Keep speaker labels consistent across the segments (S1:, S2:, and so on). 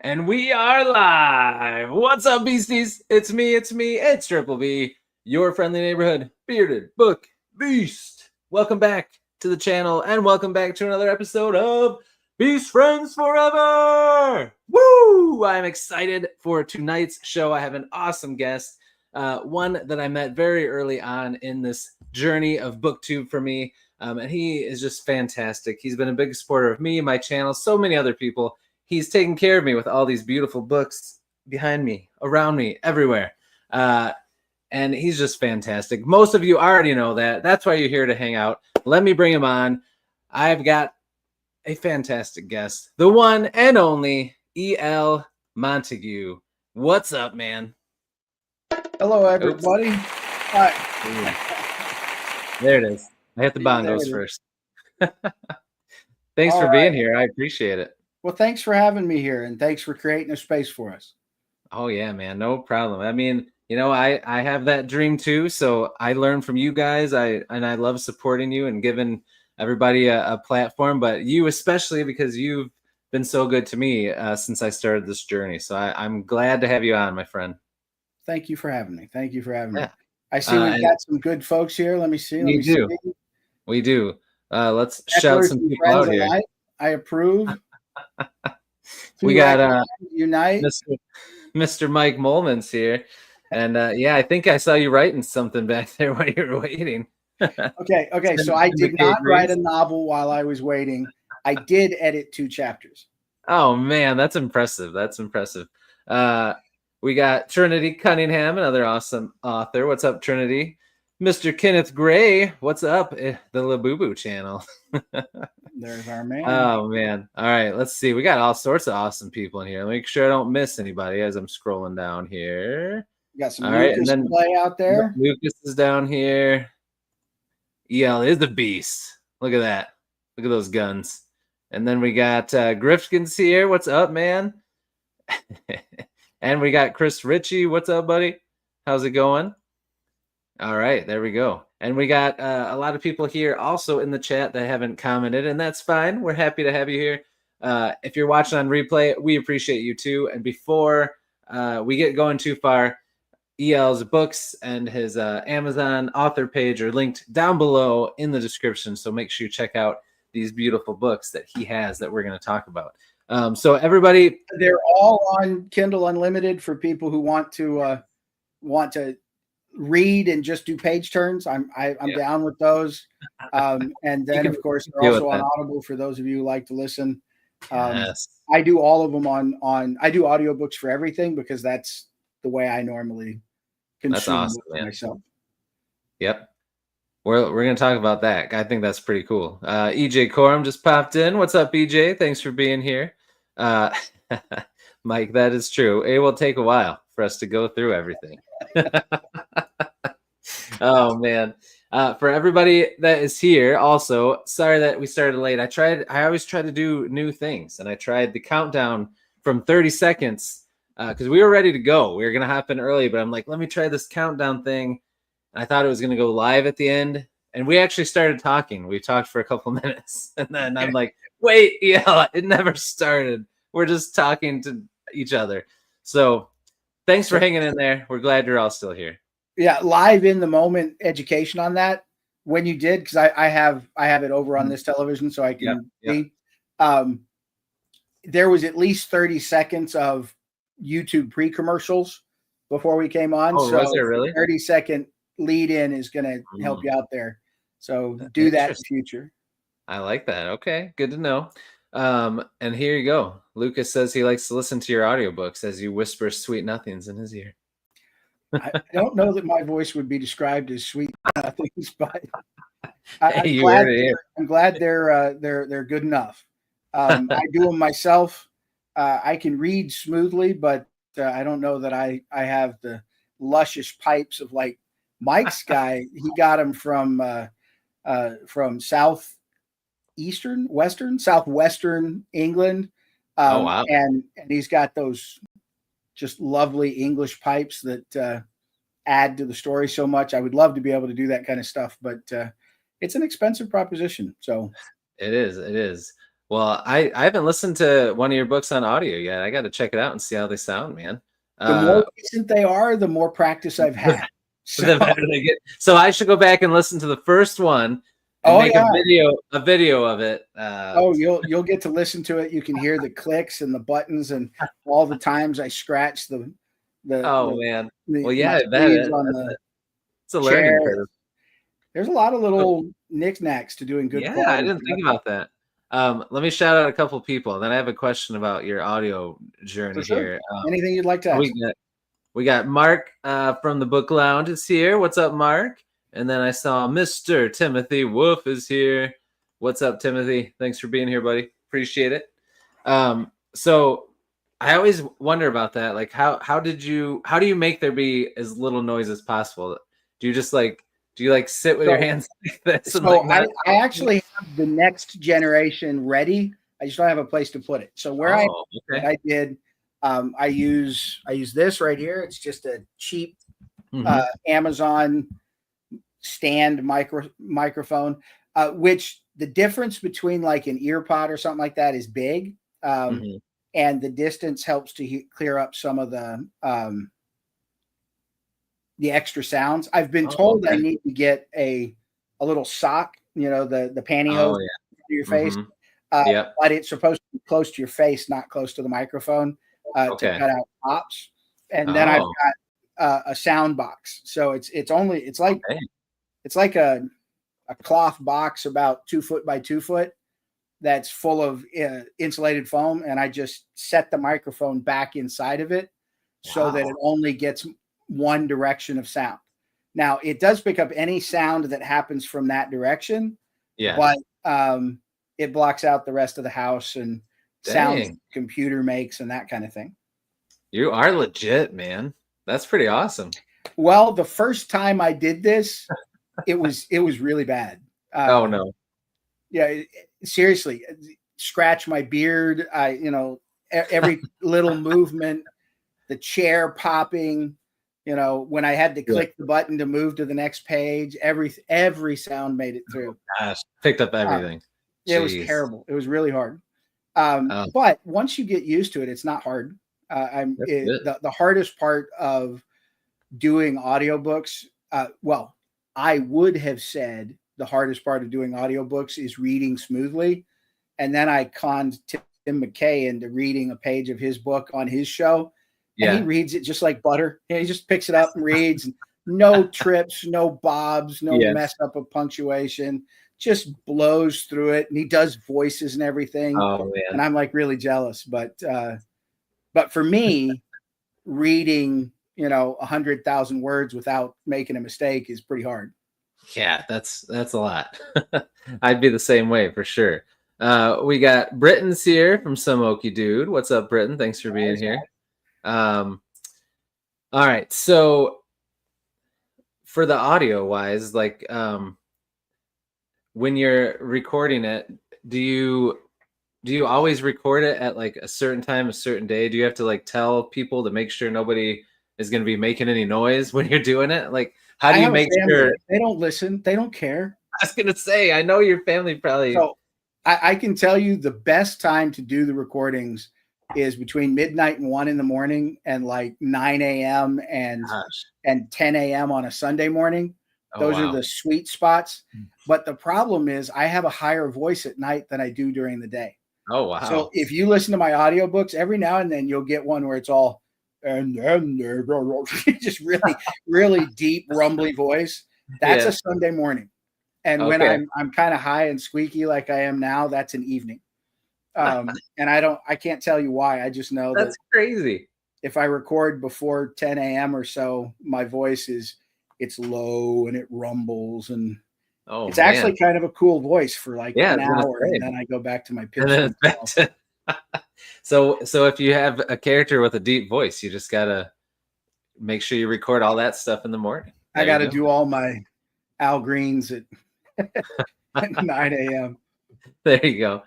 S1: And we are live. What's up, beasties? It's it's Triple B, your friendly neighborhood bearded book beast. Welcome back to the channel and welcome back to another episode of Beast Friends Forever. Woo! I'm excited for tonight's show. I have an awesome guest, one that I met very early on in this journey of BookTube for me. And he is just fantastic. He's been a big supporter of me, my channel, so many other people. He's taking care of me with all these beautiful books behind me, around me, everywhere. And he's just fantastic. Most of you already know that. That's why you're here to hang out. Let me bring him on. I've got a fantastic guest, the one and only E.L. Montague. What's up, man?
S2: Hello, everybody. Hi.
S1: There it is. I hit the bongos first. Thanks for being here. I appreciate it.
S2: Well, thanks for having me here, and thanks for creating a space for us.
S1: Oh, yeah, man. No problem. I mean, you know, I have that dream too, so I learn from you guys. I love supporting you and giving everybody a platform, but you especially, because you've been so good to me since I started this journey. So I'm glad to have you on, my friend.
S2: Thank you for having me. Thank you for having me. I see we've got some good folks here. Let me see.
S1: We do. Let's shout some people out here.
S2: I approve.
S1: We got
S2: Unite.
S1: Mr. Mike Molman's here. And yeah, I think I saw you writing something back there while you were waiting.
S2: Okay. So I did not write a novel while I was waiting. I did edit 2 chapters.
S1: Oh, man, that's impressive. We got Trinity Cunningham, another awesome author. What's up, Trinity? Mr. Kenneth Gray, what's up? The Labubu channel.
S2: There's our man.
S1: Oh, man. All right, let's see. We got all sorts of awesome people in here. Make sure I don't miss anybody as I'm scrolling down here.
S2: We got some Lucas play out there.
S1: Lucas is down here. EL is the beast. Look at that. Look at those guns. And then we got Grifkins here. What's up, man? And we got Chris Ritchie. What's up, buddy? How's it going? All right, there we go. And we got a lot of people here also in the chat that haven't commented, and that's fine. We're happy to have you here. If you're watching on replay, we appreciate you too. And before we get going too far, EL's books and his Amazon author page are linked down below in the description. So make sure you check out these beautiful books that he has that we're going to talk about. So everybody,
S2: they're all on Kindle Unlimited for people who want to read and just do page turns. I'm down with those. And then of course they're also on Audible for those of you who like to listen.
S1: Yes.
S2: I do all of them on I do audiobooks for everything because that's the way I normally consume myself.
S1: Yep. We're going to talk about that. I think that's pretty cool. EJ Corum just popped in. What's up, EJ? Thanks for being here. Mike, that is true. It will take a while for us to go through everything. Oh, man. For everybody that is here, also, sorry that we started late. I always try to do new things, and I tried the countdown from 30 seconds because we were ready to go. We were going to hop in early, but I'm like, let me try this countdown thing. I thought it was going to go live at the end, and we actually started talking. We talked for a couple minutes, and then I'm like, wait, yeah, it never started. We're just talking to each other. So thanks for hanging in there. We're glad you're all still here.
S2: Yeah, live in the moment education on that. When you did, because I have it over on this television, so I can see. There was at least 30 seconds of YouTube pre-commercials before we came on.
S1: Oh, was there really?
S2: 30-second lead in is going to help you out there. So do that in the future.
S1: I like that. Okay, good to know. And here you go. Lucas says he likes to listen to your audiobooks as you whisper sweet nothings in his ear.
S2: I don't know that my voice would be described as sweet nothings, but I'm glad they're good enough. I do them myself. I can read smoothly, but I don't know that I have the luscious pipes of like Mike's guy. He got them from southwestern England.
S1: Oh, wow.
S2: And he's got those just lovely English pipes that add to the story so much. I would love to be able to do that kind of stuff, but it's an expensive proposition. So
S1: it is. Well, I haven't listened to one of your books on audio yet. I got to check it out and see how they sound, man.
S2: The more recent they are, the more practice I've had.
S1: So, the better they get. So I should go back and listen to the first one and make a video of it.
S2: You'll get to listen to it. You can hear the clicks and the buttons and all the times I scratch the
S1: man. Well, yeah,
S2: it's
S1: a learning curve.
S2: There's a lot of little knickknacks to doing good quality.
S1: I didn't think about that. Let me shout out a couple people. Then I have a question about your audio journey here.
S2: Anything you'd like to ask?
S1: We got Mark from the Book Lounge is here. What's up, Mark? And then I saw Mr. Timothy Wolf is here. What's up, Timothy? Thanks for being here, buddy. Appreciate it. So I always wonder about that. Like, how do you make there be as little noise as possible? Do you just sit with your hands like this?
S2: So I actually have the next generation ready. I just don't have a place to put it. So I did, I use this right here. It's just a cheap Amazon stand microphone, which the difference between like an ear pod or something like that is big. And the distance helps to clear up some of the extra sounds. I've been told I need to get a little sock, the pantyhose to your face. But it's supposed to be close to your face, not close to the microphone to cut out pops. And then I've got a sound box. So it's like a cloth box about 2 foot by 2 foot that's full of insulated foam. And I just set the microphone back inside of it so that it only gets one direction of sound. Now it does pick up any sound that happens from that direction, but it blocks out the rest of the house and sounds the computer makes and that kind of thing.
S1: You are legit, man. That's pretty awesome.
S2: Well, the first time I did this, it was really bad.
S1: Oh no.
S2: Yeah, seriously, scratch my beard. Every little movement, the chair popping, when I had to click the button to move to the next page, every sound made it through.
S1: Gosh, picked up everything.
S2: It was terrible. It was really hard. But once you get used to it, it's not hard. The hardest part of doing audiobooks, I would have said the hardest part of doing audiobooks is reading smoothly. And then I conned Tim McKay into reading a page of his book on his show. And he reads it just like butter. He just picks it up and reads. No trips, no bobs, no mess up of punctuation. Just blows through it. And he does voices and everything.
S1: Oh, man.
S2: And I'm like really jealous. But for me, reading, 100,000 words without making a mistake is pretty hard.
S1: Yeah, that's a lot. I'd be the same way for sure. We got Britton's here from Some Okie Dude. What's up, Britton? Thanks for being here. All right. So for the audio wise, like when you're recording it, do you always record it at like a certain time, a certain day? Do you have to like tell people to make sure nobody is going to be making any noise when you're doing it? Like, how do you make sure
S2: they don't listen? They don't care.
S1: I was going to say, I know your family probably.
S2: So I can tell you the best time to do the recordings is between midnight and 1 a.m. and like 9 a.m. and 10 a.m. on a Sunday morning. Those are the sweet spots. But the problem is I have a higher voice at night than I do during the day.
S1: Oh, wow.
S2: So if you listen to my audiobooks, every now and then you'll get one where it's all and then just really, really deep, rumbly voice. That's a Sunday morning. And when I'm kind of high and squeaky like I am now, that's an evening. And I can't tell you why. I just know
S1: that's crazy.
S2: If I record before 10 a.m. or so, my voice it's low and it rumbles and it's actually kind of a cool voice for like an hour. And then I go back to my pitch.
S1: So if you have a character with a deep voice, you just got to make sure you record all that stuff in the morning.
S2: I got to do all my Al Greens at 9 a.m.
S1: There you go.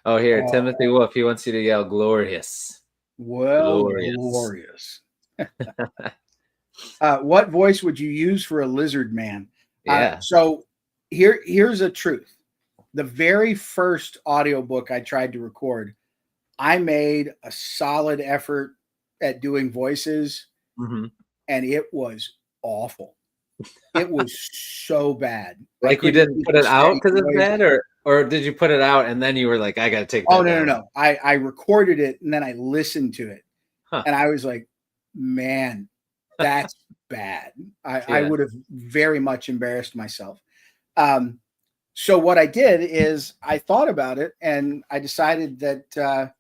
S1: Timothy Wolf, he wants you to yell glorious.
S2: Well, glorious. What voice would you use for a lizard man? So here's a truth. the very first audiobook I tried to record, I made a solid effort at doing voices, and it was awful. It was so bad.
S1: Like you didn't put it out because it's bad, or did you put it out and then you were like, I got to take that down?
S2: No. I recorded it and then I listened to it, and I was like, man, that's bad. I would have very much embarrassed myself. So what I did is I thought about it, and I decided that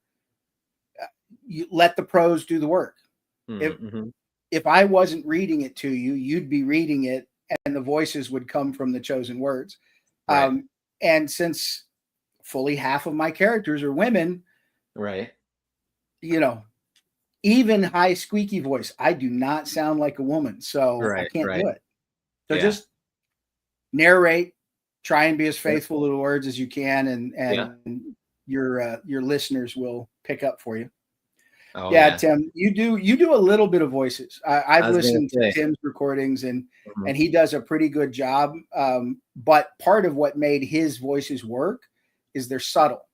S2: you let the pros do the work. If I wasn't reading it to you, you'd be reading it, and the voices would come from the chosen words. Right. And since fully half of my characters are women,
S1: right?
S2: You know, even high squeaky voice, I do not sound like a woman, so I can't do it. So just narrate, try and be as faithful to the words as you can, and your listeners will pick up for you. Oh, Tim, you do a little bit of voices. I've listened to Tim's recordings, and he does a pretty good job. But part of what made his voices work is they're subtle.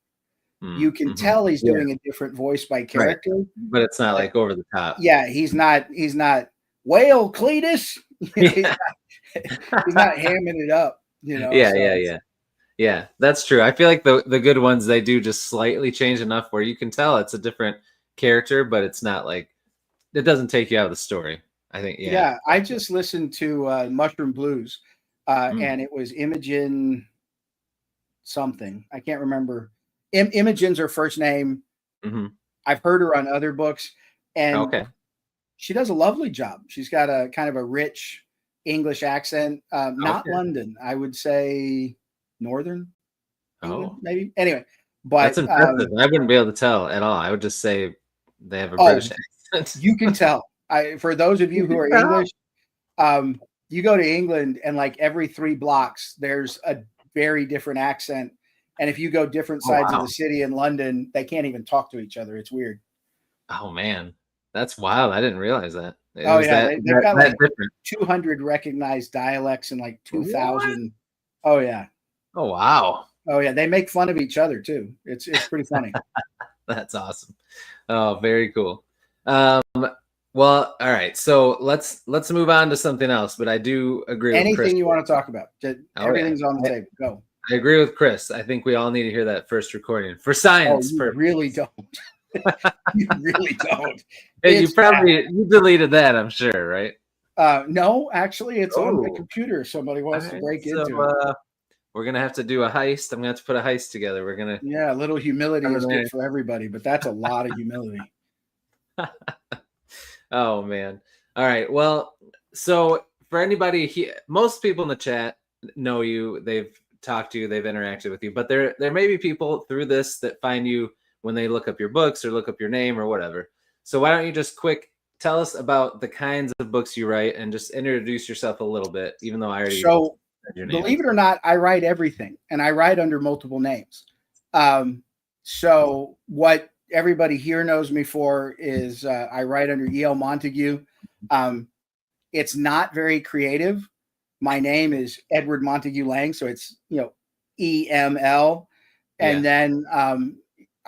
S2: You can tell he's doing a different voice by character,
S1: but it's not like over the top.
S2: Yeah, he's not whale Cletus. He's not hamming it up.
S1: Yeah. That's true. I feel like the good ones, they do just slightly change enough where you can tell it's a different character, but it's not like it doesn't take you out of the story. I think.
S2: Yeah. I just listened to Mushroom Blues, and it was Imogen something. I can't remember. Imogen's her first name. I've heard her on other books, and she does a lovely job. She's got a kind of a rich English accent, not London. I would say Northern England, maybe. Anyway, but
S1: that's impressive. I wouldn't be able to tell at all. I would just say they have a British accent.
S2: You can tell. For those of you who are English, you go to England, and like every 3 blocks, there's a very different accent. And if you go different sides of the city in London, they can't even talk to each other. It's weird.
S1: Oh man, that's wild. I didn't realize that.
S2: They've got like 200 recognized dialects and like 2,000. Oh yeah.
S1: Oh wow.
S2: Oh yeah, they make fun of each other too. It's pretty funny.
S1: That's awesome. Oh, very cool. Well, all right. So let's move on to something else. But I do agree with Chris.
S2: Anything you want to talk about? Everything's on the table. Go.
S1: I agree with Chris. I think we all need to hear that first recording for science.
S2: You really don't. You really don't.
S1: Hey, you deleted that, I'm sure, right?
S2: No, actually, it's on the computer. Somebody wants to break into it.
S1: We're gonna have to do a heist. I'm gonna have to put a heist together. We're gonna.
S2: Yeah, a little humility is good for everybody, but that's a lot of humility.
S1: Oh man! All right. Well, so for anybody here, most people in the chat know you. They've talked to you. They've interacted with you. But there may be people through this that find you when they look up your books or look up your name or whatever. So why don't you just tell us about the kinds of books you write and just introduce yourself a little bit, even though I already said your name.
S2: Believe it or not, I write everything, and I write under multiple names. So what everybody here knows me for is I write under E.L. Montague. It's not very creative. My name is Edward Montague Lang, so it's EML, and then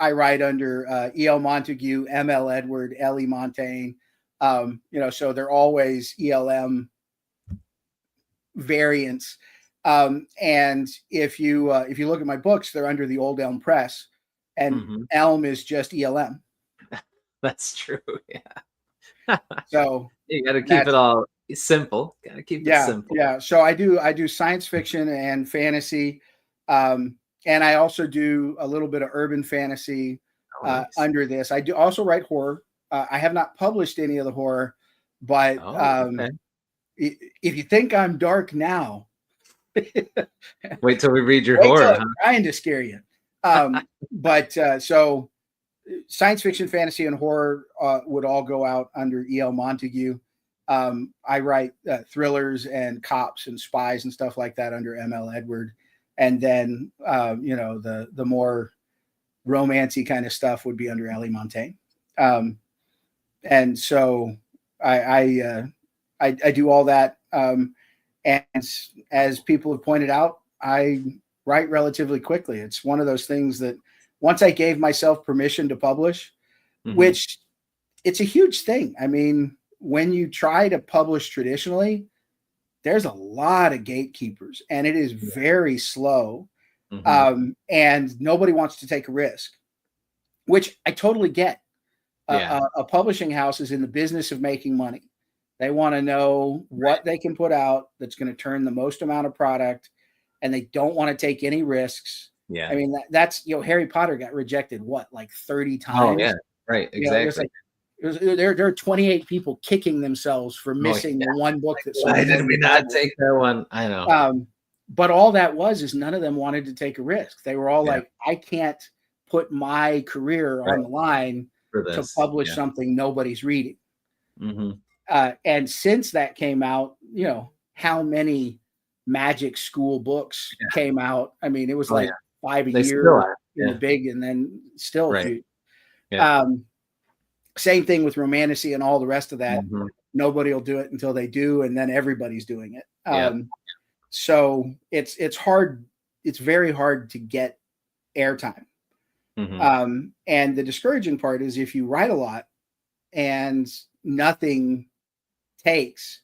S2: I write under E.L. Montague, M.L. Edward, L.E. Montaigne. So they're always ELM variants. And if you look at my books, they're under the Old Elm Press, and Elm is just ELM.
S1: That's true. Yeah.
S2: So
S1: you got to keep it all simple. Got to keep it simple.
S2: Yeah. So I do science fiction and fantasy, and I also do a little bit of urban fantasy under this. I do also write horror. I have not published any of the horror, but if you think I'm dark now,
S1: wait till we read your horror.
S2: I'm trying to scare you. So science fiction, fantasy, and horror would all go out under E.L. Montague. I write thrillers and cops and spies and stuff like that under M.L. Edward. And then, the more romancy kind of stuff would be under L.E. Montaigne. And so I do all that. And as people have pointed out, I write relatively quickly. It's one of those things that once I gave myself permission to publish, which it's a huge thing. I mean, when you try to publish traditionally, there's a lot of gatekeepers and it is very slow. And nobody wants to take a risk, which I totally get. A publishing house is in the business of making money. They want to know what they can put out that's going to turn the most amount of product, and they don't want to take any risks.
S1: Yeah.
S2: I mean, that's, Harry Potter got rejected, like 30 times?
S1: Oh, yeah. Right. Exactly.
S2: There are 28 people kicking themselves for missing the one book that sold.
S1: Why did we not take that one? I know.
S2: But all that is none of them wanted to take a risk. They were all like, I can't put my career on the line to publish something nobody's reading. And since that came out, how many magic school books came out? I mean, it was 5 a year in the big, and then still a few. Same thing with Romantasy and all the rest of that. Nobody will do it until they do, and then everybody's doing it. So it's hard. It's very hard to get airtime. And the discouraging part is if you write a lot and nothing takes,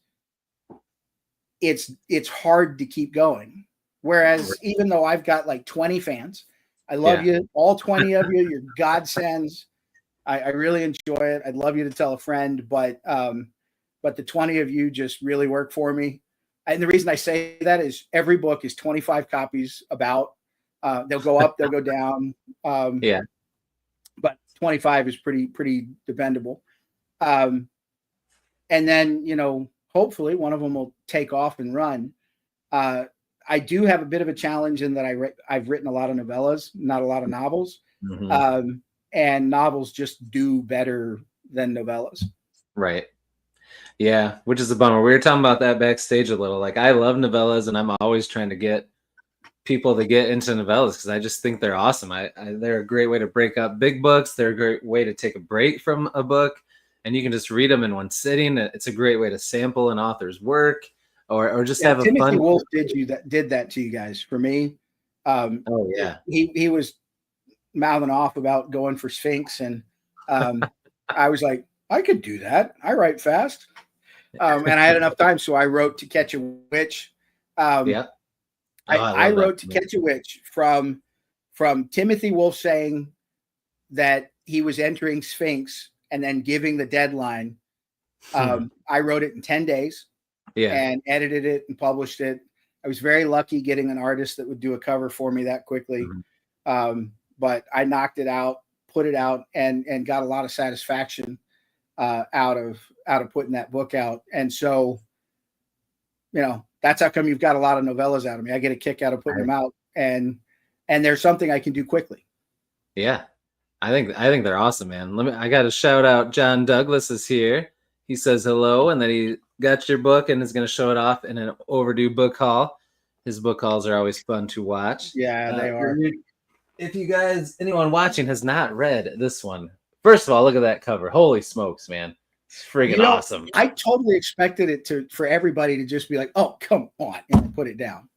S2: it's hard to keep going. Whereas even though I've got like 20 fans, I love you, all 20 of you, you're godsends. I really enjoy it. I'd love you to tell a friend, but the 20 of you just really work for me. And the reason I say that is every book is 25 copies about. They'll go up, they'll go down. But 25 is pretty dependable. And then, hopefully one of them will take off and run. I do have a bit of a challenge in that I've written a lot of novellas, not a lot of novels. And novels just do better than novellas.
S1: Right. Yeah, which is a bummer. We were talking about that backstage a little. Like, I love novellas, and I'm always trying to get people to get into novellas because I just think they're awesome. They're a great way to break up big books. They're a great way to take a break from a book, and you can just read them in one sitting. It's a great way to sample an author's work, or just have a
S2: Timothy
S1: fun.
S2: Wolf did that to you guys. For me, he was mouthing off about going for Sphinx, and I was like, I could do that. I write fast, and I had enough time, so I wrote To Catch a Witch. I wrote To Catch a Witch from Timothy Wolf saying that he was entering Sphinx and then giving the deadline. I wrote it in 10 days and edited it and published it. I was very lucky getting an artist that would do a cover for me that quickly. But I knocked it out, put it out, and got a lot of satisfaction out of putting that book out. And so, that's how come you've got a lot of novellas out of me. I get a kick out of putting them out, and there's something I can do quickly.
S1: Yeah, I think they're awesome, man. I got to shout out. John Douglas is here. He says hello, and that he got your book and is going to show it off in an overdue book haul. His book hauls are always fun to watch.
S2: Yeah, they are.
S1: If you guys, anyone watching, has not read this one, first of all, look at that cover. Holy smokes, man. It's friggin' awesome.
S2: I totally expected it for everybody to just be like, oh, come on, and put it down.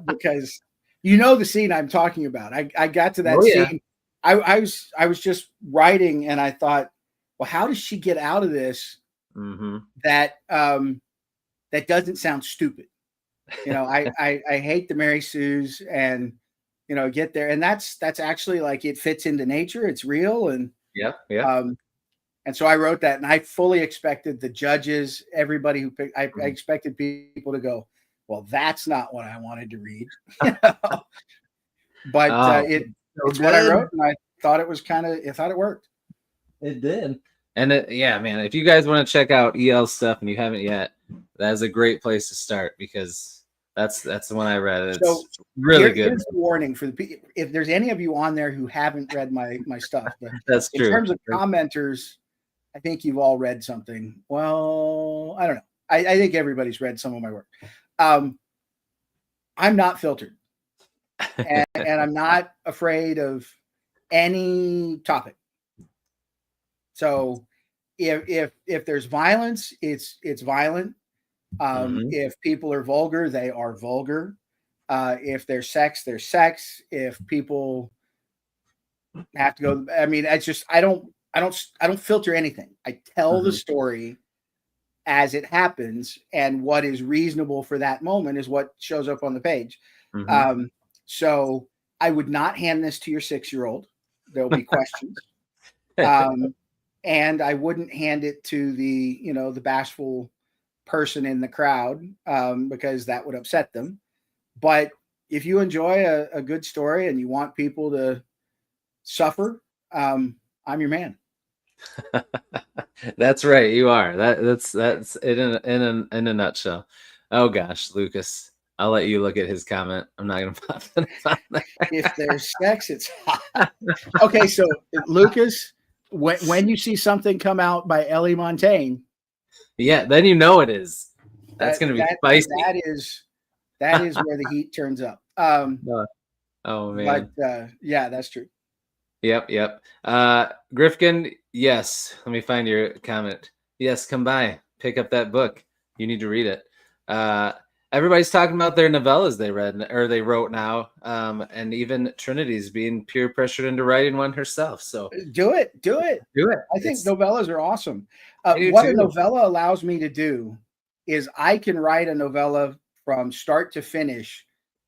S2: Because the scene I'm talking about. I got to that scene. I was just writing and I thought, well, how does she get out of this that doesn't sound stupid? I hate the Mary Sues and get there. And that's actually like it fits into nature. It's real. And and so I wrote that, and I fully expected the judges, everybody who picked, I expected people to go, well, that's not what I wanted to read. But it's what I wrote, and I thought it was I thought it worked.
S1: It did. And man, if you guys want to check out EL stuff and you haven't yet, that is a great place to start because that's the one I read. It's really good.
S2: Here's a warning for if there's any of you on there who haven't read my stuff.
S1: That's true.
S2: In terms of commenters, I think you've all read something. Well, I don't know. I think everybody's read some of my work. I'm not filtered, and I'm not afraid of any topic. So if there's violence, it's violent. If people are vulgar, they are vulgar. If there's sex, there's sex. If people have to go, I mean, it's just I don't filter anything. I tell the story as it happens, and what is reasonable for that moment is what shows up on the page. So I would not hand this to your 6-year-old. There'll be questions. And I wouldn't hand it to the bashful person in the crowd, because that would upset them. But if you enjoy a good story and you want people to suffer, I'm your man.
S1: That's right. You are. That's it in a nutshell. Oh gosh, Lucas, I'll let you look at his comment. I'm not gonna pop that on there.
S2: If there's sex, it's hot. Okay, so Lucas, when you see something come out by Ellie Montaigne,
S1: yeah, then you know it is. That's gonna be spicy.
S2: That is where the heat turns up.
S1: Oh man.
S2: But yeah, that's true.
S1: Yep. Grifkin, yes. Let me find your comment. Yes, come by. Pick up that book. You need to read it. Everybody's talking about their novellas they read or they wrote now. And even Trinity's being peer pressured into writing one herself. So
S2: do it. I think novellas are awesome. What a novella allows me to do is I can write a novella from start to finish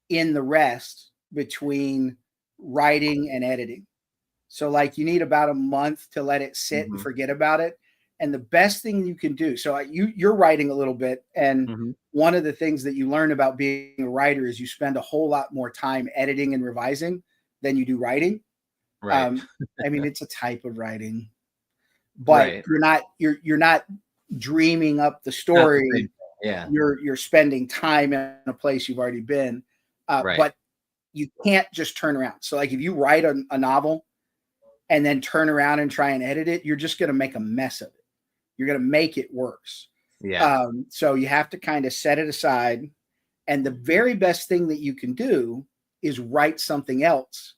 S2: in the rest between writing and editing. So like you need about a month to let it sit and forget about it. And the best thing you can do, so you're writing a little bit, and one of the things that you learn about being a writer is you spend a whole lot more time editing and revising than you do writing.
S1: Right.
S2: I mean, it's a type of writing, but you're not dreaming up the story.
S1: Yeah.
S2: You're spending time in a place you've already been. But you can't just turn around. So like if you write a novel and then turn around and try and edit it, you're just going to make a mess of it. You're going to make it worse.
S1: Yeah.
S2: So you have to kind of set it aside. And the very best thing that you can do is write something else,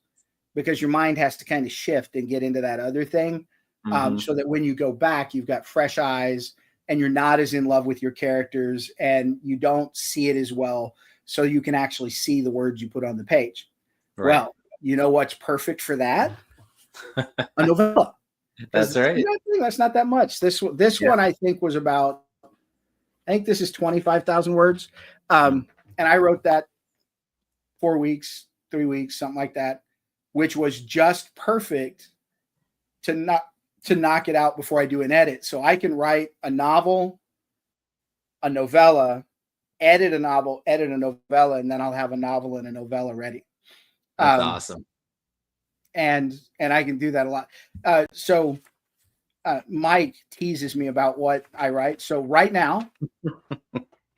S2: because your mind has to kind of shift and get into that other thing. So that when you go back, you've got fresh eyes and you're not as in love with your characters and you don't see it as well. So you can actually see the words you put on the page. Right. Well, you know what's perfect for that? A novella.
S1: That's right.
S2: That's not that much. This one I think was about, I think this is 25,000 words. And I wrote that 4 weeks, 3 weeks, something like that, which was just perfect to knock it out before I do an edit. So I can write a novel, a novella, edit a novel, edit a novella, and then I'll have a novel and a novella ready.
S1: That's awesome.
S2: And I can do that a lot. So Mike teases me about what I write. So right now,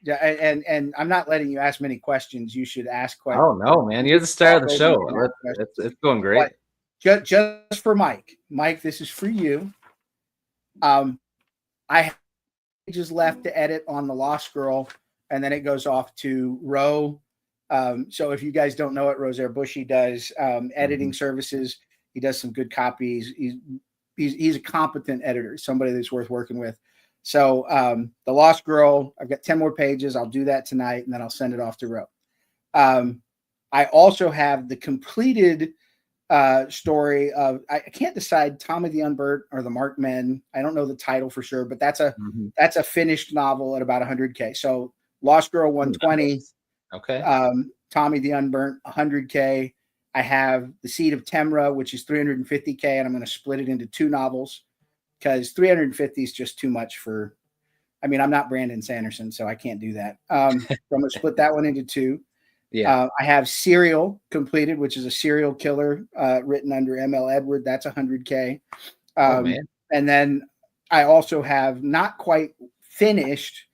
S2: and I'm not letting you ask many questions. You should ask questions.
S1: Oh no, man, you're the star of the show. It's going great.
S2: But just for Mike, this is for you. I have pages left to edit on The Lost Girl, and then it goes off to Ro. So if you guys don't know it, Rosaire Bushy does editing services. He does some good copies. He's a competent editor, somebody that's worth working with. So The Lost Girl, I've got 10 more pages. I'll do that tonight, and then I'll send it off to Ro. I also have the completed story of, I can't decide, Tommy the Unburnt or the Marked Men. I don't know the title for sure, but that's a finished novel at about 100K. So Lost Girl 120.
S1: Okay.
S2: Tommy the Unburnt 100K. I have The Seed of Temra, which is 350K, and I'm going to split it into 2 novels because 350 is just too much for. I mean, I'm not Brandon Sanderson, so I can't do that. So I'm going to split that one into 2. Yeah. I have Serial completed, which is a serial killer written under M.L. Edward. That's 100K. And then I also have not quite finished.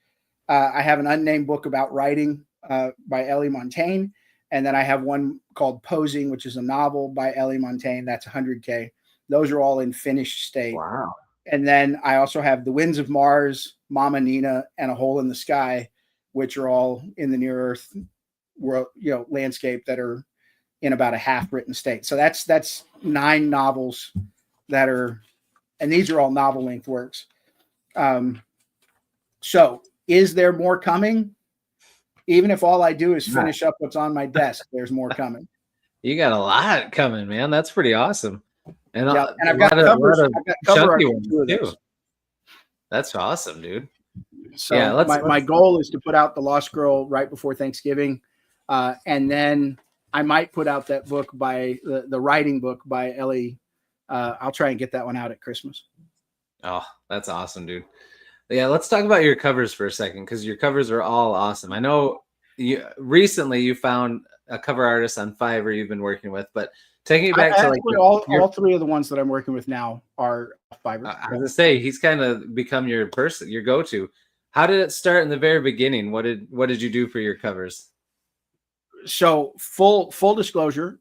S2: I have an unnamed book about writing by Ellie Montaigne. And then I have one called Posing, which is a novel by Ellie Montaigne. That's 100K. Those are all in finished state.
S1: Wow.
S2: And then I also have The Winds of Mars, Mama Nina, and A Hole in the Sky, which are all in the near Earth world, landscape that are in about a half written state. So that's 9 novels that are, and these are all novel length works. So is there more coming? even if all I do is finish up what's on my desk, there's more coming.
S1: You got a lot coming, man. That's pretty awesome. And,
S2: yeah, and I've got covers. I've got cover art too.
S1: That's awesome, dude.
S2: So yeah, my goal is to put out The Lost Girl right before Thanksgiving, and then I might put out that book by the writing book by Ellie. I'll try and get that one out at Christmas.
S1: Oh, that's awesome, dude. Yeah, let's talk about your covers for a second, because your covers are all awesome. I know recently you found a cover artist on Fiverr you've been working with, but taking it back to like
S2: all three of the ones that I'm working with now are Fiverr.
S1: I was gonna say, he's kind of become your person, your go-to. How did it start in the very beginning? What did you do for your covers?
S2: So full disclosure,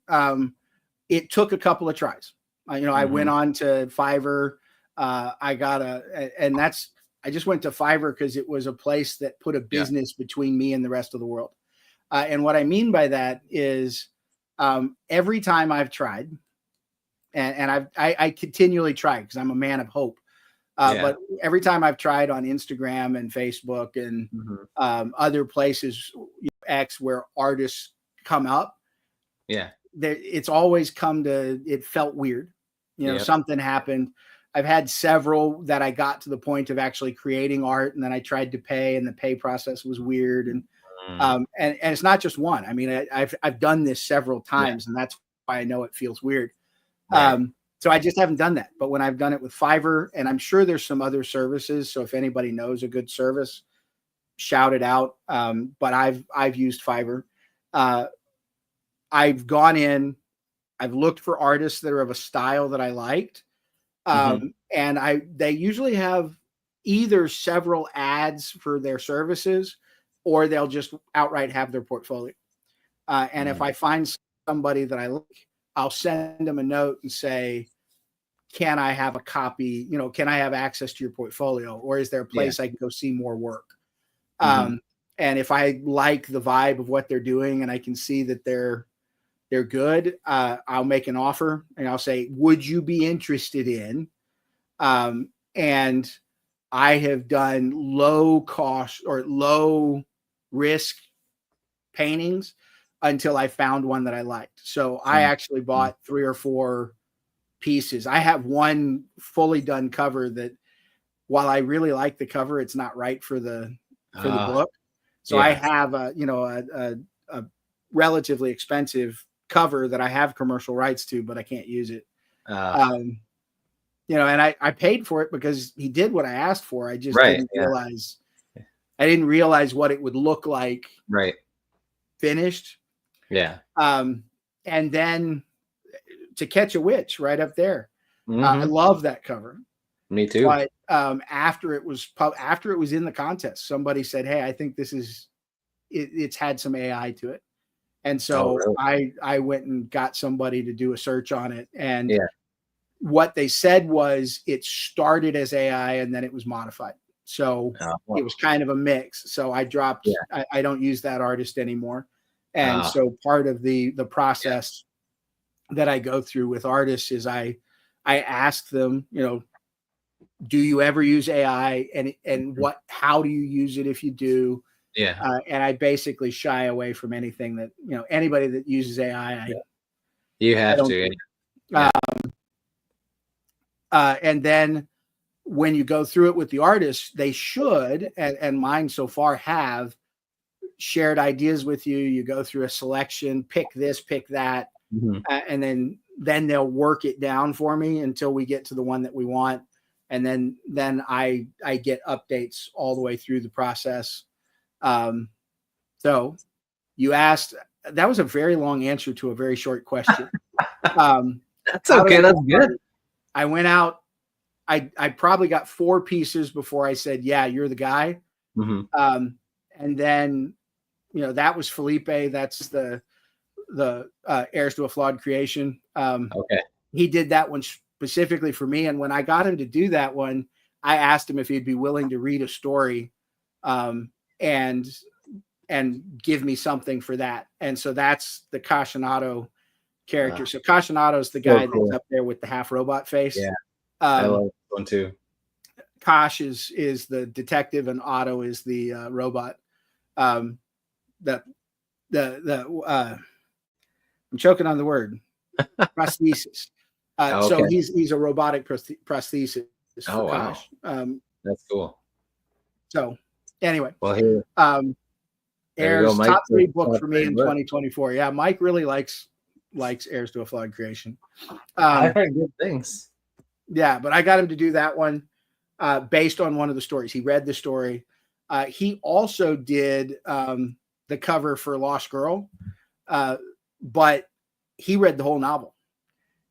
S2: it took a couple of tries. I went on to Fiverr. I just went to Fiverr because it was a place that put a business between me and the rest of the world. And what I mean by that is every time I've tried, and I continually try because I'm a man of hope. But every time I've tried on Instagram and Facebook and other places, X, where artists come up, it's always come to, it felt weird. Something happened. I've had several that I got to the point of actually creating art, and then I tried to pay, and the pay process was weird. And it's not just one. I mean, I've done this several times, and that's why I know it feels weird. Right. So I just haven't done that. But when I've done it with Fiverr, and I'm sure there's some other services, so if anybody knows a good service, shout it out. But I've used Fiverr. I've gone in, I've looked for artists that are of a style that I liked. And they usually have either several ads for their services, or they'll just outright have their portfolio. And if I find somebody that I like, I'll send them a note and say, can I have a copy? Can I have access to your portfolio? Or is there a place I can go see more work? And if I like the vibe of what they're doing and I can see that they're good, I'll make an offer and I'll say, would you be interested in? And I have done low cost or low risk paintings until I found one that I liked. So I actually bought 3 or 4 pieces. I have one fully done cover that, while I really like the cover, it's not right for the book. So I have a relatively expensive cover that I have commercial rights to, but I can't use it. And I paid for it because he did what I asked for. I just didn't realize. I didn't realize what it would look like. Finished. Yeah. And then To Catch a Witch, right up there. I love that cover.
S1: Me too.
S2: But after it was in the contest, somebody said, "Hey, I think this is it's had some AI to it." And so I went and got somebody to do a search on it. And what they said was it started as AI and then it was modified. So it was kind of a mix. So I dropped, I don't use that artist anymore. And so part of the process that I go through with artists is I ask them, do you ever use AI, and how do you use it if you do? And I basically shy away from anything that, anybody that uses AI.
S1: You have to.
S2: And then when you go through it with the artists, they should, and mine so far have shared ideas with you. You go through a selection, pick this, pick that, and then they'll work it down for me until we get to the one that we want. And then I get updates all the way through the process. So you asked, that was a very long answer to a very short question.
S1: That's okay. That's good.
S2: I went out. I probably got 4 pieces before I said, yeah, you're the guy. And then, that was Felipe. That's the Heirs to a Flawed Creation. He did that one specifically for me. And when I got him to do that one, I asked him if he'd be willing to read a story and give me something for that. And so that's the Cautionado character. So Cautionado is the guy that's up there with the half robot face.
S1: I love this one too.
S2: Kosh is the detective and Otto is the robot. I'm choking on the word prosthesis.
S1: Okay.
S2: So he's a robotic prosthesis for Kosh.
S1: That's cool.
S2: So anyway,
S1: well, here
S2: Heirs
S1: Mike,
S2: top 3 book for me in 2024. Yeah, Mike really likes Heirs to a Flawed Creation.
S1: I've heard good things.
S2: Yeah, but I got him to do that one based on one of the stories. He read the story. He also did the cover for Lost Girl, but he read the whole novel.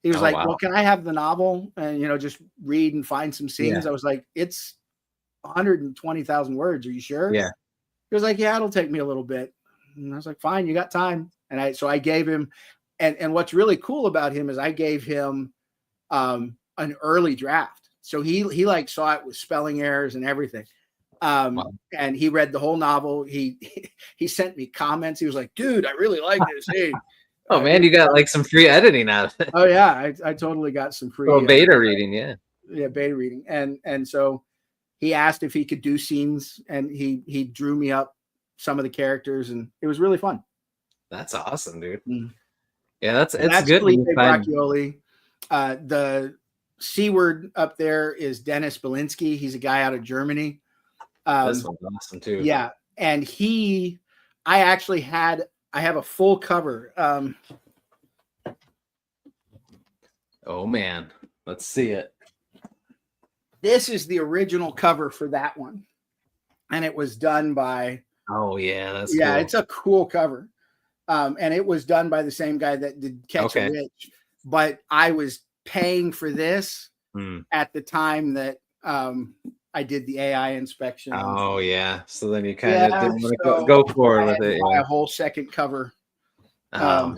S2: He was like, well, can I have the novel and, just read and find some scenes? I was like, it's 120,000 words. Are you sure?
S1: Yeah.
S2: He was like, yeah, it'll take me a little bit. And I was like, fine, you got time. And I gave him, and what's really cool about him is I gave him an early draft. So he like saw it with spelling errors and everything. And he read the whole novel. He sent me comments. He was like, dude, I really like this. Hey,
S1: oh man, you got like some free editing out of it.
S2: Oh yeah, I totally got some free
S1: beta reading. Yeah,
S2: beta reading. And so he asked if he could do scenes, and he drew me up some of the characters, and it was really fun.
S1: That's awesome, dude.
S2: Yeah,
S1: it's good.
S2: Felipe Braccioli. The C word up there is Dennis Belinsky. He's a guy out of Germany.
S1: This one's awesome too.
S2: Yeah, and I have a full cover.
S1: Oh man, let's see it.
S2: This is the original cover for that one, and it was done by.
S1: Oh yeah, that's
S2: cool.
S1: It's
S2: a cool cover, and it was done by the same guy that did Catch a Witch. But I was paying for this at the time that I did the AI inspection.
S1: Oh yeah, so then you kind of didn't want to go forward with it.
S2: Buy a whole second cover.
S1: Oh man.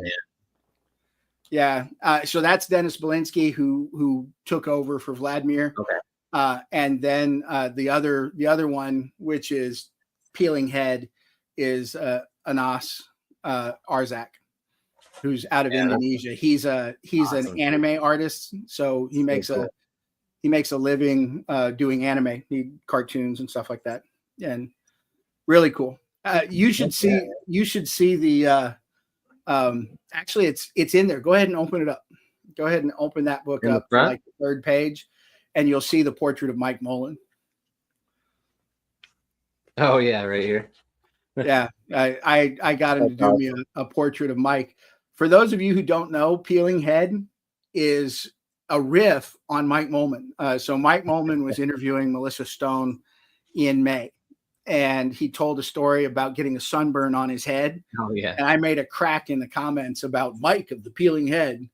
S2: Yeah, so that's Dennis Belinsky who took over for Vladimir.
S1: Okay.
S2: And then the other one, which is Peeling Head, is Anas Arzak, who's out of Indonesia. He's awesome. An anime artist, so he makes a living doing anime, cartoons and stuff like that, and really cool. You should see the. Actually, it's in there. Go ahead and open it up. Go ahead and open that book up to like the third page, and you'll see the portrait of Mike Mullen.
S1: Oh yeah, right here.
S2: Yeah, I got him to do me a portrait of Mike. For those of you who don't know, Peeling Head is a riff on Mike Mullen. So Mike Mullen was interviewing Melissa Stone in May, and he told a story about getting a sunburn on his head.
S1: Oh yeah.
S2: And I made a crack in the comments about Mike of the Peeling Head,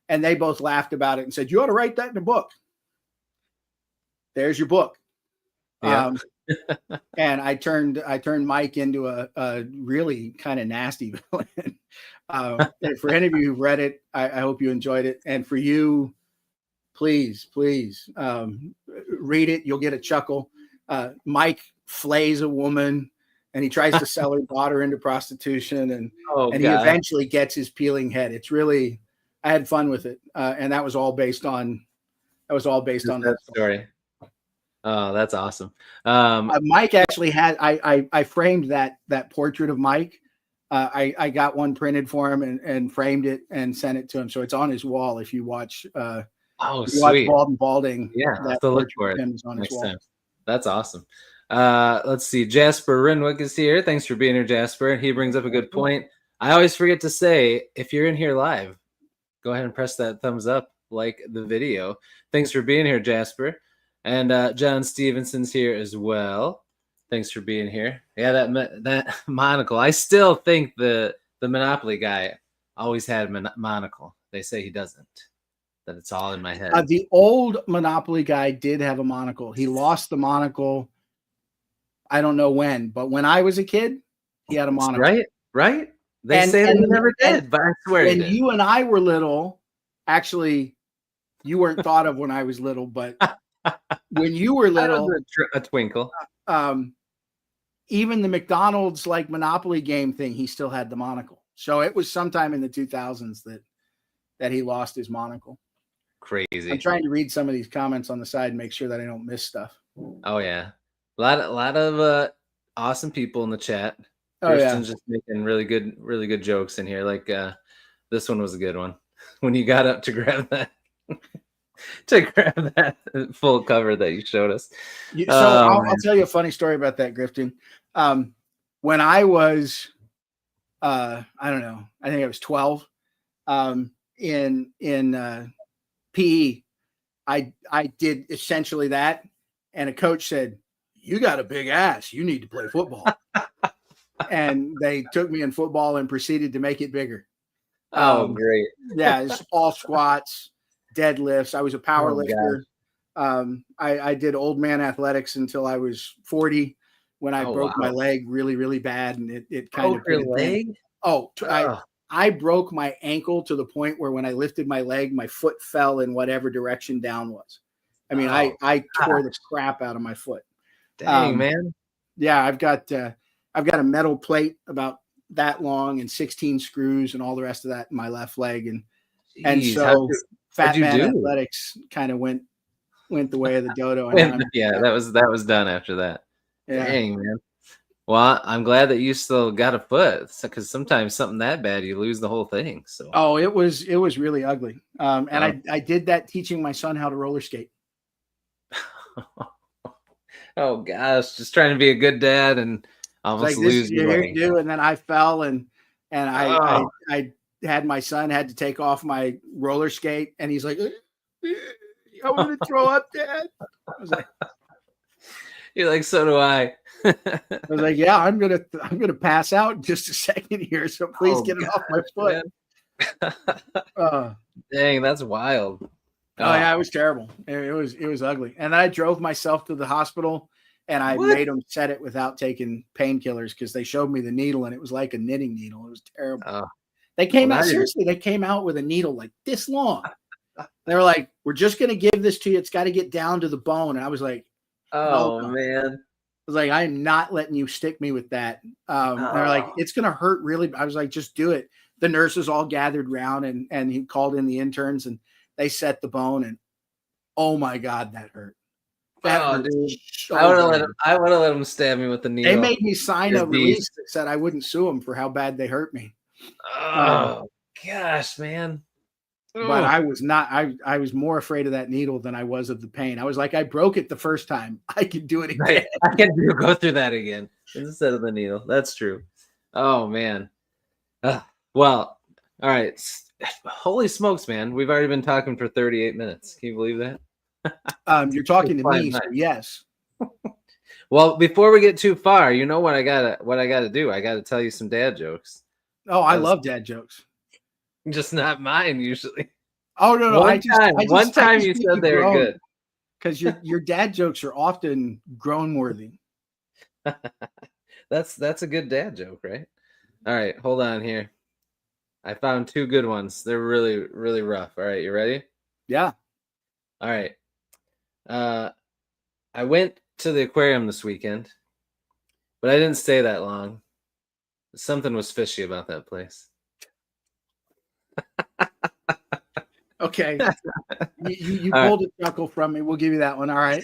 S2: and they both laughed about it and said, you ought to write that in a book. There's your book.
S1: Yeah.
S2: And I turned Mike into a really kind of nasty villain. And for any of you who've read it, I hope you enjoyed it. And for you, please read it. You'll get a chuckle. Mike flays a woman, and he tries to sell her daughter into prostitution, and he eventually gets his peeling head. It's really, I had fun with it, and that was all based on that
S1: story. Oh, that's awesome.
S2: Mike actually had I framed that portrait of Mike. I got one printed for him and framed it and sent it to him, so it's on his wall. If you watch,
S1: sweet.
S2: Bald and Balding,
S1: yeah, I have to look for it next time. That's awesome. Let's see. Jasper Renwick is here. Thanks for being here, Jasper. He brings up a good point. I always forget to say, if you're in here live, go ahead and press that thumbs up, like the video. Thanks for being here, Jasper. And John Stevenson's here as well. Thanks for being here. Yeah, that monocle. I still think the Monopoly guy always had a monocle. They say he doesn't. That it's all in my head.
S2: The old Monopoly guy did have a monocle. He lost the monocle. I don't know when, but when I was a kid, he had a monocle.
S1: Right. They say that he never did, but I swear he did.
S2: When you and I were little, actually, you weren't thought of when I was little, but when you were little,
S1: a twinkle.
S2: Even the McDonald's like Monopoly game thing, he still had the monocle. So it was sometime in the 2000s that he lost his monocle.
S1: Crazy.
S2: I'm trying to read some of these comments on the side and make sure that I don't miss stuff.
S1: Oh yeah, a lot of awesome people in the chat.
S2: Oh
S1: Kirsten's just making really good jokes in here. Like this one was a good one. When you got up to grab that full cover that you showed us.
S2: So I'll tell you a funny story about that, Grifton. When I was I don't know, I think I was 12, in PE, I did essentially that, and a coach said, "You got a big ass. You need to play football." And they took me in football and proceeded to make it bigger.
S1: Great.
S2: Yeah, it's all squats, deadlifts. I was a power lifter. I did old man athletics until I was 40 when I broke my leg really, really bad, and it kind of
S1: broke your leg.
S2: I broke my ankle to the point where when I lifted my leg, my foot fell in whatever direction down was. I mean, I tore the crap out of my foot.
S1: Dang, man.
S2: Yeah, I've got a metal plate about that long and 16 screws and all the rest of that in my left leg. And so Fat Man Athletics kind of went the way of the dodo.
S1: That was done after that. Yeah. Dang, man. Well, I'm glad that you still got a foot, because sometimes something that bad, you lose the whole thing. So
S2: it was really ugly. And I did that teaching my son how to roller skate.
S1: Oh gosh, just trying to be a good dad and almost lose your leg.
S2: And then I fell and I had my son had to take off my roller skate, and he's like, "I'm gonna throw up, Dad." I was like,
S1: "You're like, so do I."
S2: I was like, "Yeah, I'm gonna pass out in just a second here, so please get it off my foot."
S1: Dang, that's wild.
S2: Oh yeah, it was terrible. It was ugly. And then I drove myself to the hospital, and I made them set it without taking painkillers, because they showed me the needle and it was like a knitting needle. It was terrible. They came out seriously. They came out with a needle like this long. They were like, "We're just gonna give this to you. It's got to get down to the bone." And I was like,
S1: "Oh man."
S2: I was like, "I'm not letting you stick me with that." They're like, "It's gonna hurt really." I was like, "Just do it." The nurses all gathered around, and he called in the interns, and they set the bone, and oh my God, that hurt.
S1: Dude. So I would have let him stab me with the needle.
S2: They made me sign a release that said I wouldn't sue them for how bad they hurt me.
S1: Oh gosh, man.
S2: But I was not. I was more afraid of that needle than I was of the pain. I was like, I broke it the first time. I can do it again.
S1: Right. I can go through that again instead of the needle. That's true. Oh man. Well, all right. Holy smokes, man. We've already been talking for 38 minutes. Can you believe that?
S2: You're talking to me, so yes.
S1: Well, before we get too far, you know what I gotta do? I gotta tell you some dad jokes.
S2: Oh, I love dad jokes.
S1: Just not mine usually.
S2: Oh no!
S1: One time you said they were good.
S2: Because your dad jokes are often grown worthy.
S1: That's a good dad joke, right? All right, hold on here. I found two good ones. They're really, really rough. All right, you ready?
S2: Yeah.
S1: All right. I went to the aquarium this weekend, but I didn't stay that long. Something was fishy about that place.
S2: Okay. You pulled a chuckle from me. We'll give you that one. All right.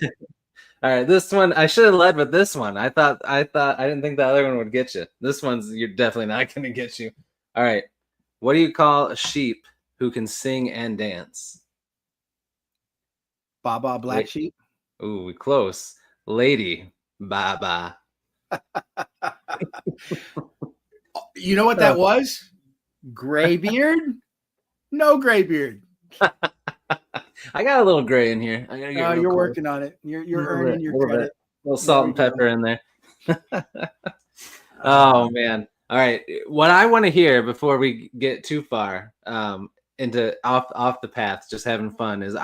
S1: All right. This one, I should have led with this one. I didn't think the other one would get you. This one's, you're definitely not going to get you. All right. What do you call a sheep who can sing and dance?
S2: Baba Black Sheep.
S1: Ooh, close. Lady Baba.
S2: You know what that was? Graybeard? No graybeard.
S1: I got a little gray in here.
S2: You're working on it. You're earning your credit.
S1: A little salt and pepper in there. Oh man. All right. What I want to hear before we get too far into off the path, just having fun, is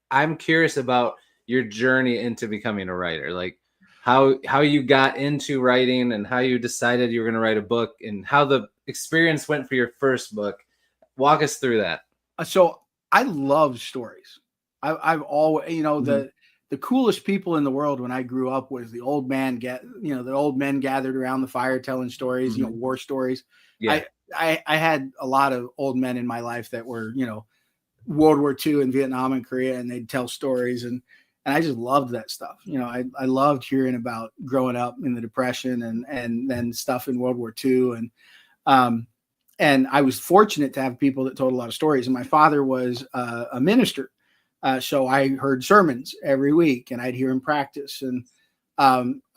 S1: I'm curious about your journey into becoming a writer. Like how you got into writing and how you decided you were going to write a book and how the experience went for your first book. Walk us through that.
S2: So I love stories. I've always, the coolest people in the world when I grew up was the old men gathered around the fire telling stories, war stories. Yeah. I had a lot of old men in my life that were, World War II and Vietnam and Korea, and they'd tell stories. And And I just loved that stuff. I loved hearing about growing up in the Depression and then stuff in World War II. And I was fortunate to have people that told a lot of stories. And my father was a minister. So I heard sermons every week and I'd hear him practice. And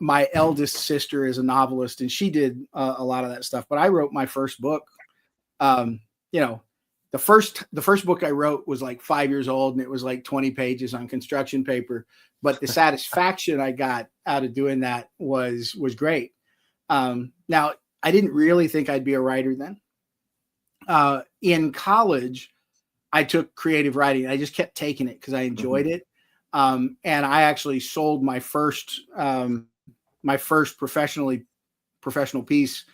S2: my eldest sister is a novelist and she did a lot of that stuff. But I wrote my first book. The first book I wrote was like 5 years old and it was like 20 pages on construction paper. But the satisfaction I got out of doing that was great. Now, I didn't really think I'd be a writer then. In college, I took creative writing. I just kept taking it because I enjoyed it. And I actually sold my first professional piece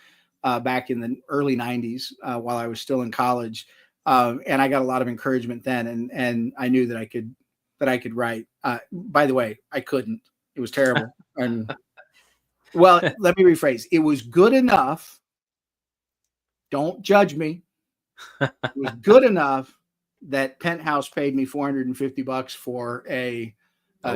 S2: back in the early 90s while I was still in college. And I got a lot of encouragement then. And I knew that I could write. By the way, I couldn't. It was terrible. And well, let me rephrase. It was good enough. Don't judge me. It was good enough that Penthouse paid me $450 for a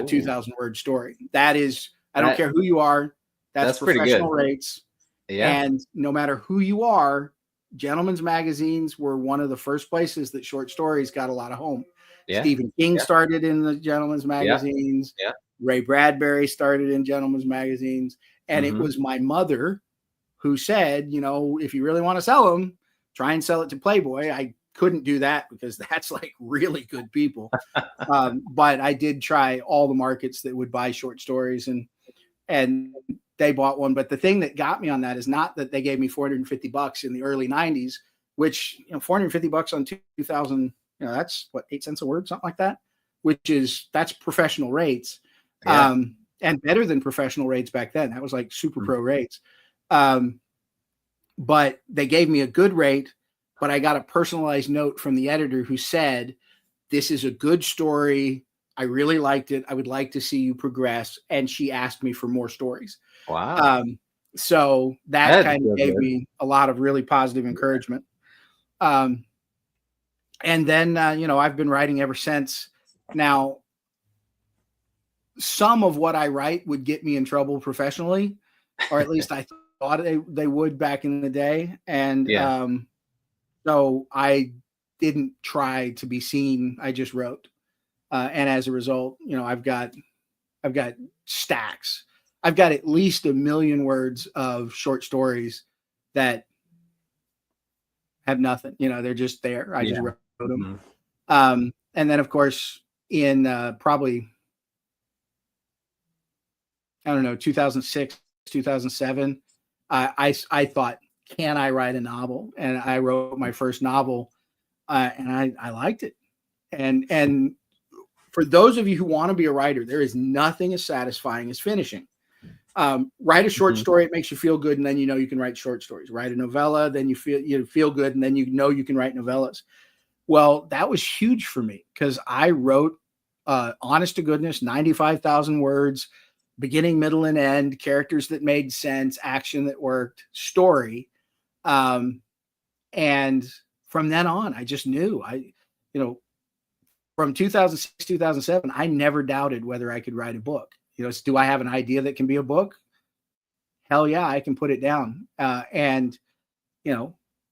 S2: 2,000 word story. That is, I don't care who you are. That's professional rates. Yeah. And no matter who you are, gentlemen's magazines were one of the first places that short stories got a lot of home. Yeah. Stephen King started in the gentlemen's magazines. Yeah. Ray Bradbury started in gentlemen's magazines. And it was my mother who said, if you really want to sell them, try and sell it to Playboy. I couldn't do that because that's like really good people. But I did try all the markets that would buy short stories and they bought one. But the thing that got me on that is not that they gave me $450 in the early 90s, which, $450 on 2,000, that's what, 8 cents a word, something like that, that's professional rates. Yeah. And better than professional rates back then. That was like super pro rates. But they gave me a good rate, but I got a personalized note from the editor who said, this is a good story. I really liked it. I would like to see you progress. And she asked me for more stories. Wow. So that kind of gave me a lot of really positive encouragement. And then, I've been writing ever since. Now, some of what I write would get me in trouble professionally, or at least I thought they would back in the day. And so I didn't try to be seen. I just wrote. And as a result, I've got stacks. I've got at least 1 million words of short stories that have nothing. They're just there. I just wrote them. Mm-hmm. And then, of course, in probably, 2006, 2007, I thought, can I write a novel? And I wrote my first novel, and I liked it. And for those of you who want to be a writer, there is nothing as satisfying as finishing. Write a short story, it makes you feel good, and then you can write short stories. Write a novella, then you feel good, and then you can write novellas. Well, that was huge for me because I wrote, honest to goodness, 95,000 words, beginning, middle, and end, characters that made sense, action that worked, story. And from then on, I just knew from 2006, 2007, I never doubted whether I could write a book. Do I have an idea that can be a book? Hell yeah, I can put it down. And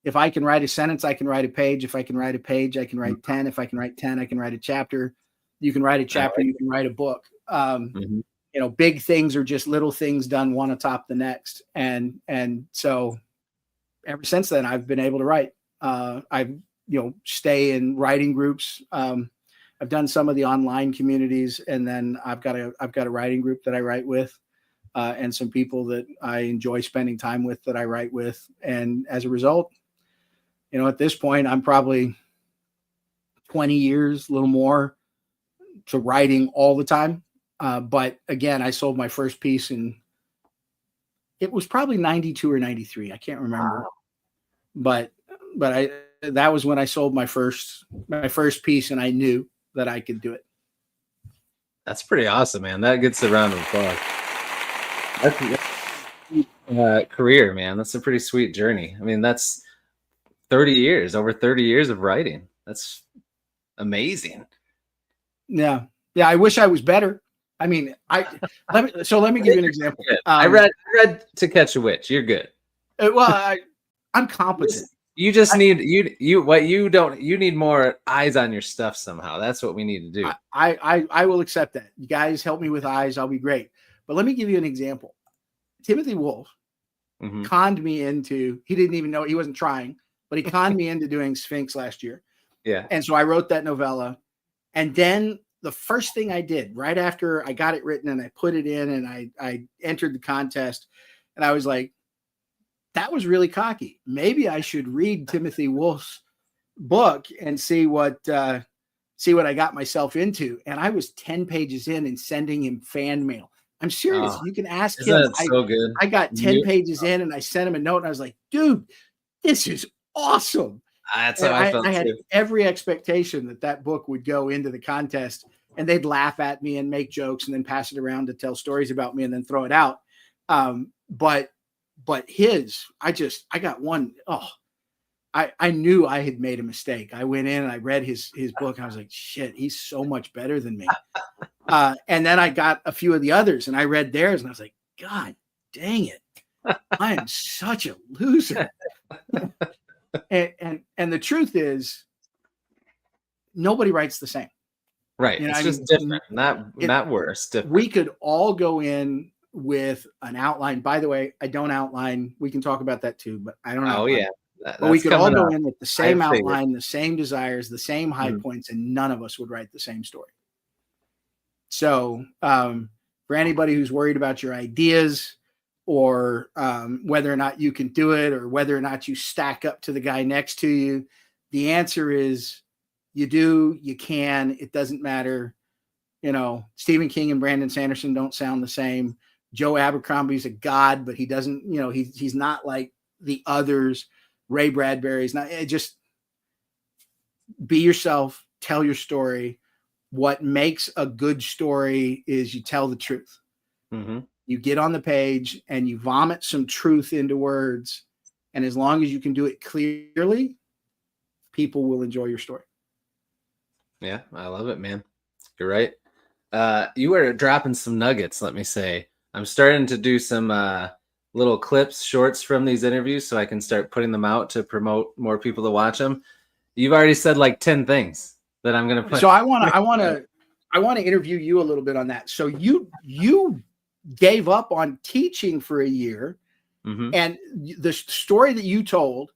S2: if I can write a sentence, I can write a page. If I can write a page, I can write 10. If I can write 10, I can write a chapter. You can write a chapter, you can write a book. Big things are just little things done one atop the next. And so ever since then, I've been able to write. I stay in writing groups. I've done some of the online communities, and then I've got a writing group that I write with, and some people that I enjoy spending time with that I write with. And as a result, at this point, I'm probably 20 years, a little more, to writing all the time. But again, I sold my first piece it was probably 92 or 93. I can't remember. Wow. But that was when I sold my first piece, and I knew that I could do it.
S1: That's pretty awesome, man. That gets a round of applause. That's career, man. That's a pretty sweet journey. I mean, that's over 30 years of writing. That's amazing.
S2: Yeah. I wish I was better. I mean, let me give you an example.
S1: I read To Catch a Witch. You're good.
S2: Well, I'm competent.
S1: You just need you need more eyes on your stuff somehow. That's what we need to do.
S2: I will accept that. You guys help me with eyes, I'll be great. But let me give you an example. Timothy Wolf conned me into, he didn't even know, he wasn't trying, but he conned me into doing Sphinx last year.
S1: Yeah.
S2: And so I wrote that novella. And then the first thing I did right after I got it written and I put it in and I entered the contest, and I was like, that was really cocky. Maybe I should read Timothy Wolf's book and see what I got myself into. And I was 10 pages in and sending him fan mail. I'm serious. You can ask him.
S1: So good.
S2: I got 10 pages in and I sent him a note and I was like, dude, this is awesome.
S1: That's how I felt.
S2: I had every expectation that book would go into the contest and they'd laugh at me and make jokes and then pass it around to tell stories about me and then throw it out. But I got one. I knew I had made a mistake. I went in and I read his book and I was like, shit, he's so much better than me. And then I got a few of the others and I read theirs and I was like, God dang it. I am such a loser. And the truth is nobody writes the same.
S1: Right. It's just different, not worse. Different.
S2: We could all go in with an outline. By the way, I don't outline. We can talk about that too, but I don't outline.
S1: Oh yeah.
S2: But we could all go in with the same outline, the same desires, the same high points, and none of us would write the same story. So for anybody who's worried about your ideas or whether or not you can do it or whether or not you stack up to the guy next to you, the answer is you do, you can, it doesn't matter. You know, Stephen King and Brandon Sanderson don't sound the same. Joe Abercrombie's a god, but he doesn't, you know, he's not like the others. Ray Bradbury's not. Just be yourself, tell your story. What makes a good story is you tell the truth. You get on the page and you vomit some truth into words. And as long as you can do it clearly, people will enjoy your story.
S1: Yeah, I love it, man. You're right. You were dropping some nuggets, let me say. I'm starting to do some little clips, shorts from these interviews so I can start putting them out to promote more people to watch them. You've already said like 10 things that I'm going to put.
S2: So I want to interview you a little bit on that. So you gave up on teaching for a year, and the story that you told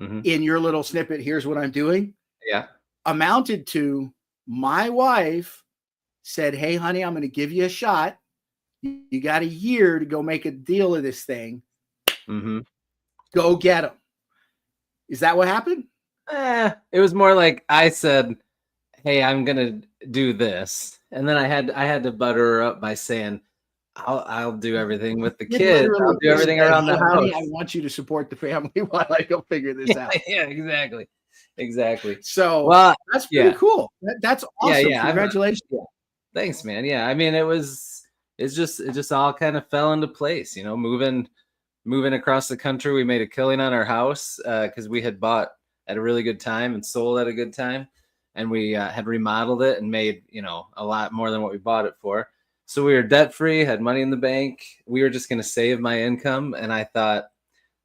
S2: in your little snippet, here's what I'm doing, amounted to my wife said, hey, honey, I'm going to give you a shot. You got a year to go make a deal of this thing. Go get them. Is that what happened?
S1: It was more like I said, hey, I'm going to do this. And then I had to butter her up by saying, I'll do everything with the kids. I'll do everything around the house.
S2: I want you to support the family while I go figure this out.
S1: Yeah, exactly.
S2: So that's pretty cool. That's awesome. Congratulations.
S1: Thanks, man. Yeah, I mean, it just all kind of fell into place. You know, moving across the country, we made a killing on our house because we had bought at a really good time and sold at a good time, and we had remodeled it and made, you know, a lot more than what we bought it for. So we were debt free, had money in the bank. We were just going to save my income, and I thought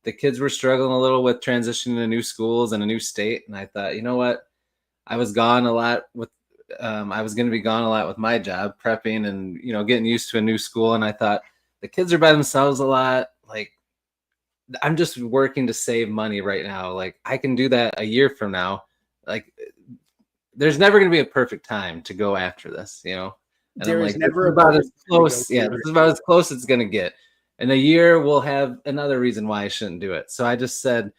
S1: the kids were struggling a little with transitioning to new schools and a new state, and I thought, you know what, I was gone a lot with. I was going to be gone a lot with my job, prepping and, you know, getting used to a new school. And I thought the kids are by themselves a lot. Like, I'm just working to save money right now. Like, I can do that a year from now. Like, there's never going to be a perfect time to go after this, you know? And
S2: there
S1: I'm
S2: is
S1: like,
S2: never
S1: about as close. Yeah, this is about as close as it's going to get. In a year, we'll have another reason why I shouldn't do it. So I just said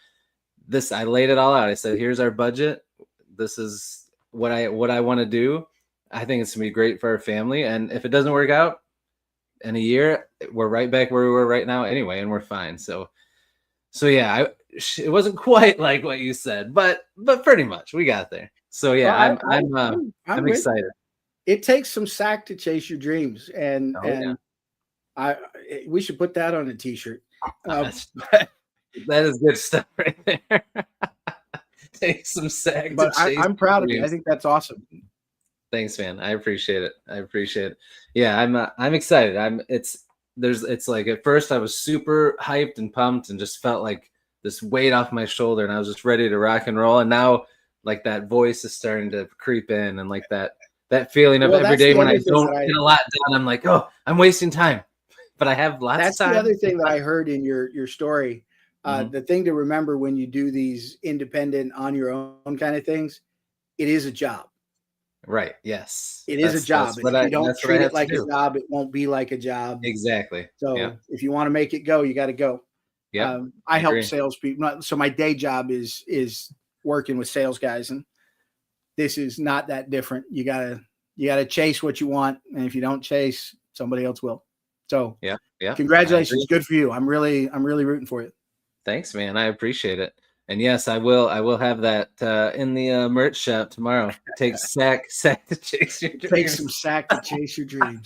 S1: this, I laid it all out. I said, here's our budget. This is what I want to do. I think it's gonna be great for our family. And if it doesn't work out in a year, we're right back where we were right now anyway, and we're fine. So yeah, it wasn't quite like what you said, but pretty much we got there. So yeah, I'm excited.
S2: It takes some sack to chase your dreams, and we should put that on a t-shirt.
S1: That is good stuff right there. Take some sack.
S2: But I'm proud of you. I think that's awesome.
S1: Thanks, man. I appreciate it. I appreciate it. Yeah, I'm excited. It's like at first I was super hyped and pumped and just felt like this weight off my shoulder and I was just ready to rock and roll. And now like that voice is starting to creep in and like that feeling of every day when I don't get a lot done, I'm like, oh, I'm wasting time. But I have lots of time.
S2: That's the other thing that I heard in your story. The thing to remember when you do these independent on your own kind of things, it is a job.
S1: Right. Yes.
S2: It is a job. If you don't treat it like a job, it won't be like a job.
S1: Exactly.
S2: So if you want to make it go, you got to go.
S1: Yeah.
S2: I help salespeople. So my day job is working with sales guys, and this is not that different. You gotta chase what you want, and if you don't chase, somebody else will. So
S1: yeah.
S2: Congratulations, good for you. I'm really rooting for you.
S1: Thanks, man. I appreciate it. And yes, I will have that in the merch shop tomorrow. Take sack to chase your dreams.
S2: Take some sack to chase your dreams.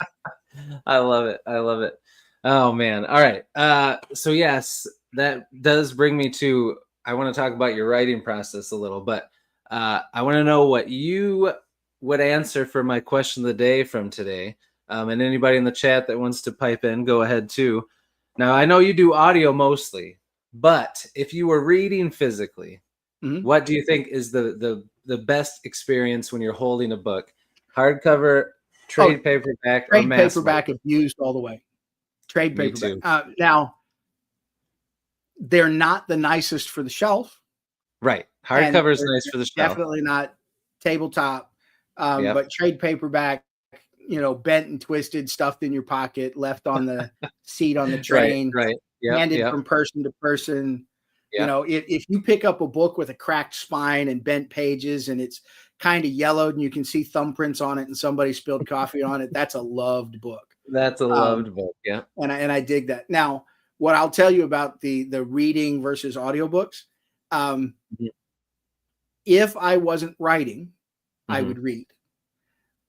S1: I love it. I love it. Oh man. All right. So yes, that does bring me to, I want to talk about your writing process a little, but I want to know what you would answer for my question of the day from today. And anybody in the chat that wants to pipe in, go ahead too. Now I know you do audio mostly, but if you were reading physically, what do you think is the best experience when you're holding a book? Hardcover, trade paperback, or mass
S2: paperback abused all the way. Trade paperback. Now, they're not the nicest for the shelf.
S1: Right. Hardcover is nice for the shelf.
S2: Definitely not tabletop. But trade paperback, bent and twisted, stuffed in your pocket, left on the seat on the train.
S1: Right.
S2: Handed from person to person. If you pick up a book with a cracked spine and bent pages and it's kind of yellowed and you can see thumbprints on it and somebody spilled coffee on it, that's a loved book.
S1: That's a loved book. Yeah.
S2: And I dig that. Now, what I'll tell you about the reading versus audiobooks, if I wasn't writing, I would read.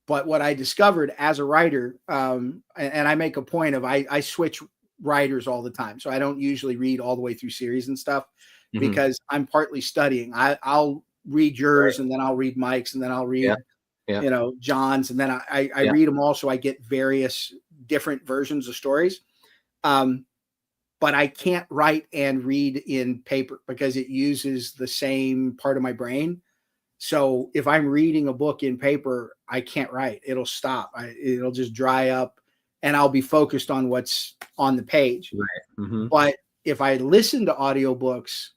S2: But what I discovered as a writer, and I make a point of, I switch writers all the time. So I don't usually read all the way through series and stuff because I'm partly studying. I'll read yours and then I'll read Mike's and then I'll read, John's. And then I read them all. So I get various different versions of stories. But I can't write and read in paper because it uses the same part of my brain. So if I'm reading a book in paper, I can't write. It'll stop. It'll just dry up. And I'll be focused on what's on the page. Right. But if I listen to audiobooks,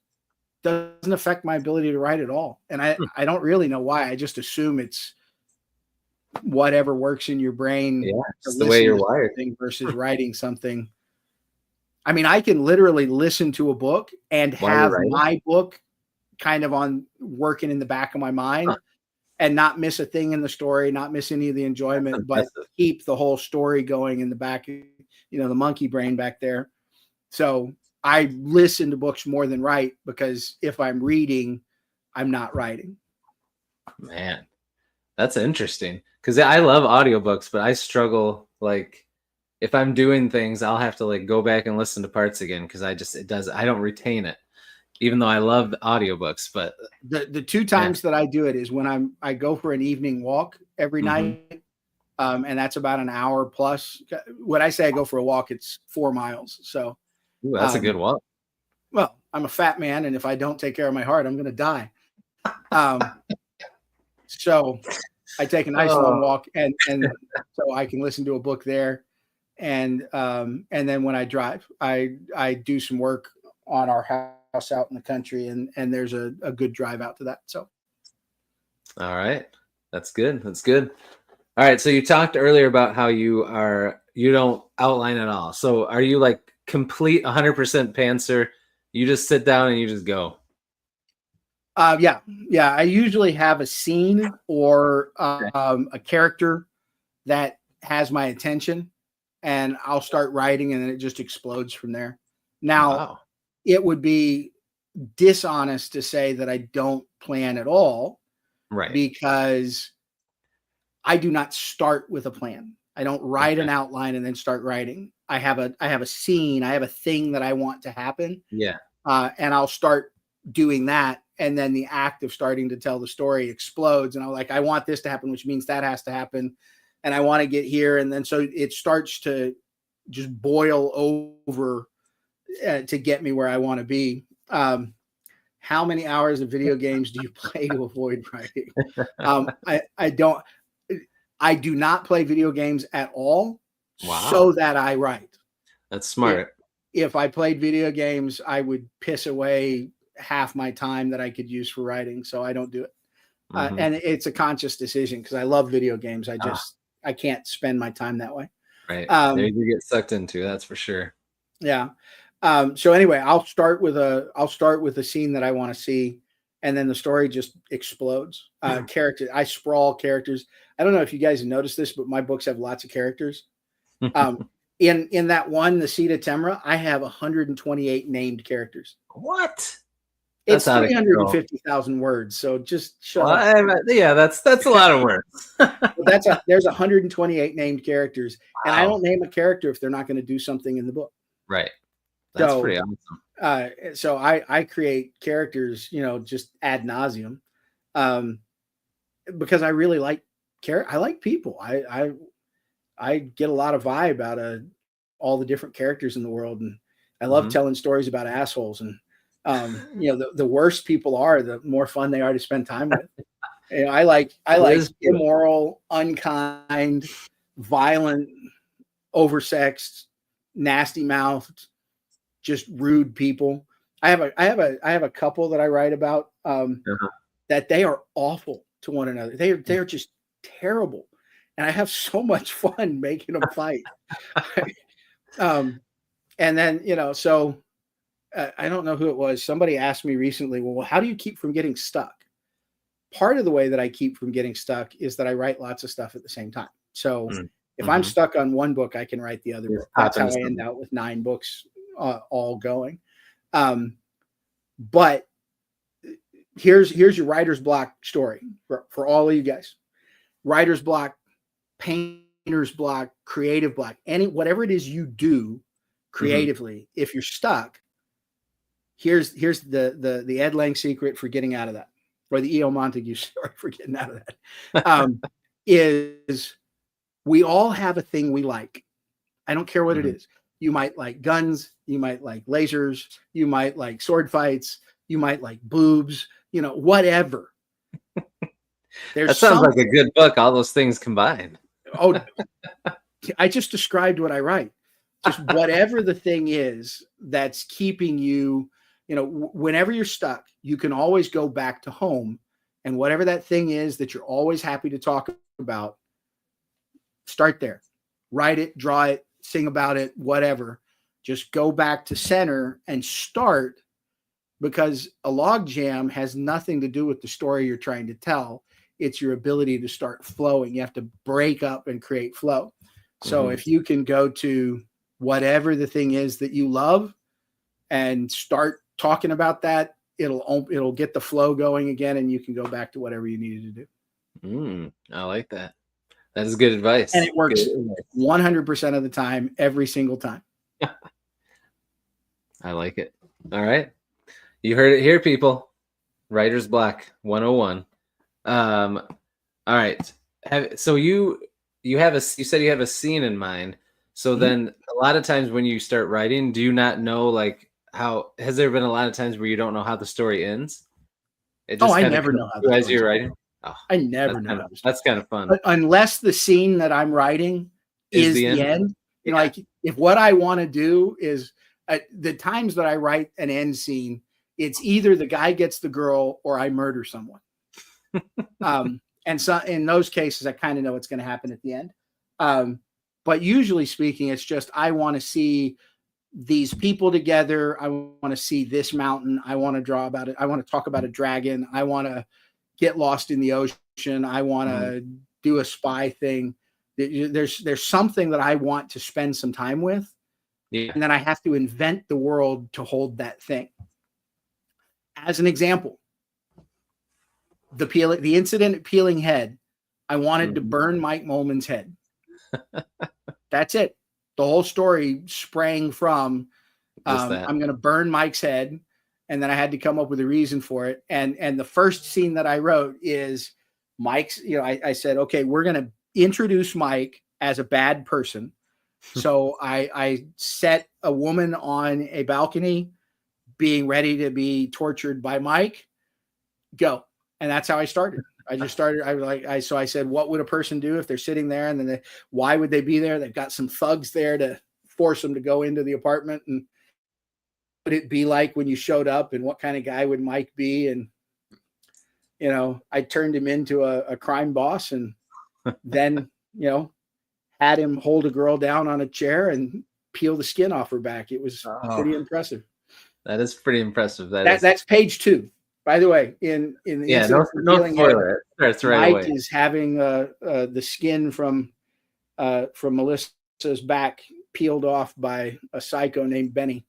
S2: it doesn't affect my ability to write at all. And I don't really know why. I just assume it's whatever works in your brain.
S1: Yeah, it's the way you're wired.
S2: Versus writing something. I mean, I can literally listen to a book and have my book kind of on working in the back of my mind. And not miss a thing in the story, not miss any of the enjoyment, but keep the whole story going in the back, the monkey brain back there. So I listen to books more than write because if I'm reading, I'm not writing.
S1: Man, that's interesting because I love audiobooks, but I struggle. Like if I'm doing things, I'll have to like go back and listen to parts again because I don't retain it. Even though I love audiobooks, but
S2: the two times that I do it is when I go for an evening walk every night. And that's about an hour plus. When I say I go for a walk, it's 4 miles. So
S1: that's a good walk.
S2: Well, I'm a fat man. And if I don't take care of my heart, I'm going to die. So I take a nice long walk and so I can listen to a book there. And then when I drive, I do some work on our house out in the country and there's a good drive out to that. So
S1: all right, that's good. All right, so you talked earlier about how you don't outline at all. So are you like complete 100% pantser? You just sit down and you just go?
S2: Yeah, I usually have a scene or a character that has my attention and I'll start writing and then it just explodes from there. Now it would be dishonest to say that I don't plan at all,
S1: right?
S2: Because I do not start with a plan. I don't write an outline and then start writing. I have a scene. I have a thing that I want to happen.
S1: Yeah.
S2: And I'll start doing that. And then the act of starting to tell the story explodes. And I'm like, I want this to happen, which means that has to happen. And I want to get here. And then so it starts to just boil over to get me where I want to be. How many hours of video games do you play to avoid writing? I do not play video games at all.
S1: Wow.
S2: So that I write.
S1: That's smart.
S2: If I played video games, I would piss away half my time that I could use for writing. So I don't do it. And it's a conscious decision because I love video games. I can't spend my time that way.
S1: Right. There you get sucked into, that's for sure.
S2: Yeah. So anyway, I'll start with a scene that I want to see, and then the story just explodes. Characters, I sprawl characters. I don't know if you guys have noticed this, but my books have lots of characters. In that one, the Seed of Temra, I have 128 named characters.
S1: What?
S2: It's 350,000 words. So just shut up.
S1: Yeah, that's a lot of words.
S2: There's 128 named characters, and I don't name a character if they're not going to do something in the book.
S1: Right. That's pretty awesome.
S2: So I create characters, just ad nauseum, because I really like I like people. I get a lot of vibe out of all the different characters in the world, and I love telling stories about assholes. And the worse people are, the more fun they are to spend time with. I like immoral, unkind, violent, oversexed, nasty mouthed, just rude people. I have a couple that I write about that they are awful to one another. They're just terrible. And I have so much fun making them fight. And then, so I don't know who it was. Somebody asked me recently, well, how do you keep from getting stuck? Part of the way that I keep from getting stuck is that I write lots of stuff at the same time. So if I'm stuck on one book, I can write the other book. That's how I end out with 9 books all going. But here's your writer's block story for all of you guys. Writer's block, painter's block, creative block, whatever it is you do creatively, if you're stuck, here's the Ed Lang secret for getting out of that, or the E.O. Montague story for getting out of that, is we all have a thing we like. I don't care what it is. You might like guns, you might like lasers, you might like sword fights, you might like boobs, whatever.
S1: That sounds like a good book, all those things combined.
S2: Oh, I just described what I write. Just whatever the thing is that's keeping you, whenever you're stuck, you can always go back to home. And whatever that thing is that you're always happy to talk about, start there. Write it, draw it, sing about it, whatever. Just go back to center and start, because a log jam has nothing to do with the story you're trying to tell. It's your ability to start flowing. You have to break up and create flow. So if you can go to whatever the thing is that you love and start talking about that, it'll get the flow going again, and you can go back to whatever you needed to do.
S1: I like that. That is good advice.
S2: And it works 100% of the time, every single time.
S1: I like it. All right. You heard it here, people. Writer's Block 101. All right. So you said you have a scene in mind. So then a lot of times when you start writing, do you not know, has there been a lot of times where you don't know how the story ends?
S2: I never know how
S1: as you're writing.
S2: Oh, I never know.
S1: That's kind of fun.
S2: But unless the scene that I'm writing is the end. Like if what I want to do is the times that I write an end scene, it's either the guy gets the girl or I murder someone. And so in those cases, I kind of know what's going to happen at the end. But usually speaking, it's just, I want to see these people together. I want to see this mountain. I want to draw about it. I want to talk about a dragon. I want to get lost in the ocean. I want to do a spy thing. There's something that I want to spend some time with. Yeah. And then I have to invent the world to hold that thing. As an example, the incident at Peeling Head, I wanted to burn Mike Molman's head. That's it. The whole story sprang from I'm going to burn Mike's head, and then I had to come up with a reason for it. And the first scene that I wrote is Mike's. I said, okay, we're going to introduce Mike as a bad person. So I set a woman on a balcony being ready to be tortured by Mike. Go. And that's how I started. I just started. So I said, what would a person do if they're sitting there? And then why would they be there? They've got some thugs there to force them to go into the apartment. And what would it be like when you showed up, and what kind of guy would Mike be? And, I turned him into a crime boss, and then, had him hold a girl down on a chair and peel the skin off her back. It was pretty impressive.
S1: That is pretty impressive.
S2: That's page 2. By the way, in the
S1: no spoiler. Starts right
S2: Mike
S1: away.
S2: is having the skin from Melissa's back peeled off by a psycho named Benny.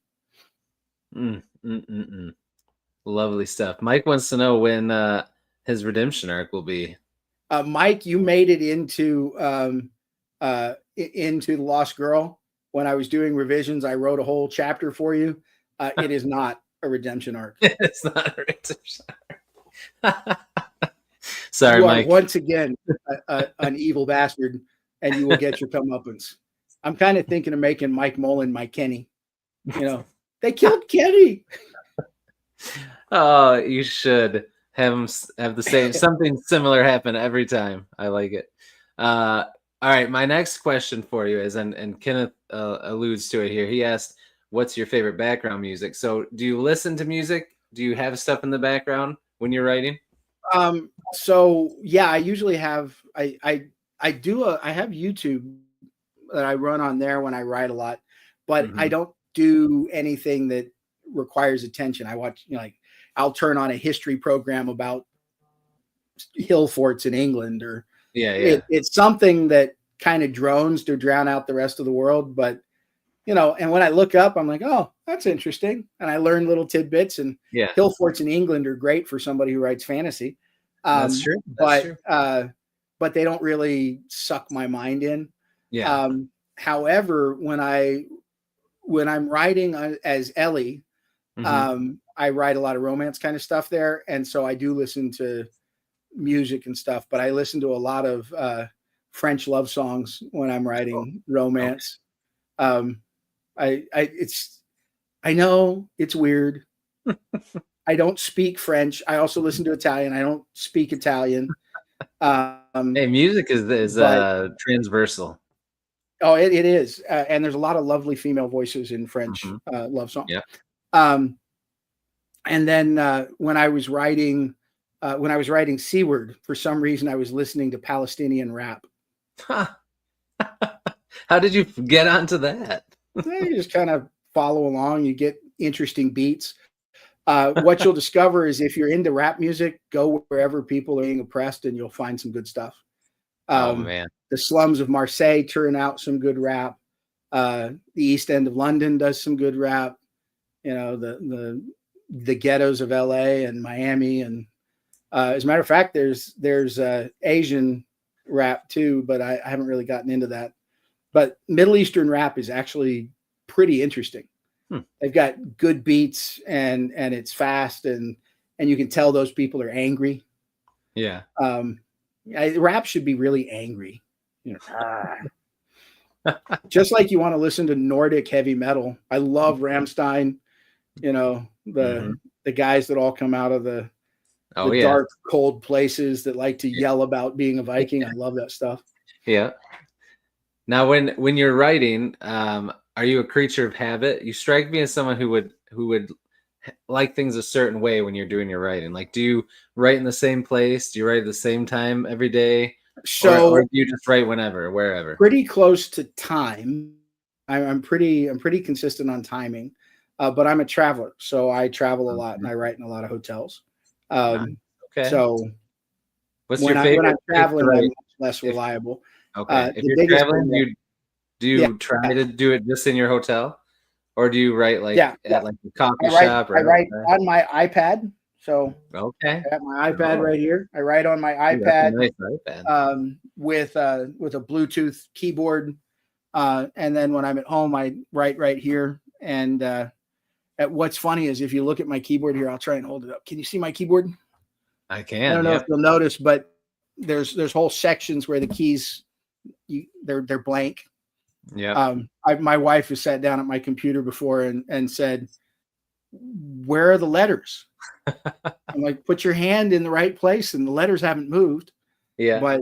S1: Lovely stuff. Mike wants to know when his redemption arc will be.
S2: Mike, you made it into The Lost Girl. When I was doing revisions, I wrote a whole chapter for you. It is not a redemption arc.
S1: It's not a redemption arc. Sorry,
S2: you
S1: Mike.
S2: Are once again an evil bastard, and you will get your comeuppance. I'm kind of thinking of making Mike Mullen my Kenny. They killed Kenny.
S1: Oh, you should have him have the same something similar happen every time. I like it. All right, my next question for you is, and Kenneth alludes to it here. He asked, what's your favorite background music? So do you listen to music? Do you have stuff in the background when you're writing?
S2: So yeah, I usually have, I have YouTube that I run on there when I write a lot, but I don't do anything that requires attention. I watch, I'll turn on a history program about hill forts in England, or it's something that kind of drones to drown out the rest of the world. But, and when I look up, I'm like, oh, that's interesting. And I learn little tidbits, and hill forts in England are great for somebody who writes fantasy.
S1: That's true.
S2: But they don't really suck my mind in.
S1: Yeah.
S2: However, when I'm writing as Ellie, I write a lot of romance kind of stuff there. And so I do listen to music and stuff, but I listen to a lot of French love songs when I'm writing romance. I know it's weird. I don't speak French. I also listen to Italian. I don't speak Italian.
S1: Hey, music is transversal.
S2: Oh, it is. And there's a lot of lovely female voices in French love songs.
S1: Yeah.
S2: And then when I was writing Seaward, for some reason, I was listening to Palestinian rap.
S1: Huh. How did you get onto that?
S2: You just kind of follow along. You get interesting beats. What you'll discover is, if you're into rap music, go wherever people are being oppressed, and you'll find some good stuff.
S1: Oh man.
S2: The slums of Marseille turn out some good rap. The East End of London does some good rap. The ghettos of LA and Miami, and as a matter of fact, there's Asian rap too, but I haven't really gotten into that. But Middle Eastern rap is actually pretty interesting. They've got good beats, and it's fast, and you can tell those people are angry.
S1: Yeah.
S2: Rap should be really angry. Just like you want to listen to Nordic heavy metal. I love Rammstein. The guys that all come out of the dark, cold places that like to yell about being a Viking. I love that stuff.
S1: Yeah. Now, when you're writing, are you a creature of habit? You strike me as someone who would like things a certain way when you're doing your writing. Like, do you write in the same place? Do you write at the same time every day? Or do you just write whenever, wherever?
S2: Pretty close to time. I'm pretty consistent on timing, but I'm a traveler, so I travel a lot, and I write in a lot of hotels.
S1: Okay.
S2: So
S1: what's your favorite?
S2: When I'm traveling, I'm much less reliable.
S1: Okay. If you're traveling, do you try to do it just in your hotel, or do you write at like a coffee shop?
S2: I write on my iPad. So
S1: okay,
S2: I have my iPad right here. I write on my iPad,
S1: nice iPad.
S2: With a Bluetooth keyboard, and then when I'm at home, I write right here. And what's funny is if you look at my keyboard here, I'll try and hold it up. Can you see my keyboard?
S1: I can.
S2: I don't know if you'll notice, but there's whole sections where the keys they're blank.
S1: Yeah.
S2: My wife has sat down at my computer before and said, "Where are the letters?" I'm like, "Put your hand in the right place, and the letters haven't moved."
S1: Yeah.
S2: But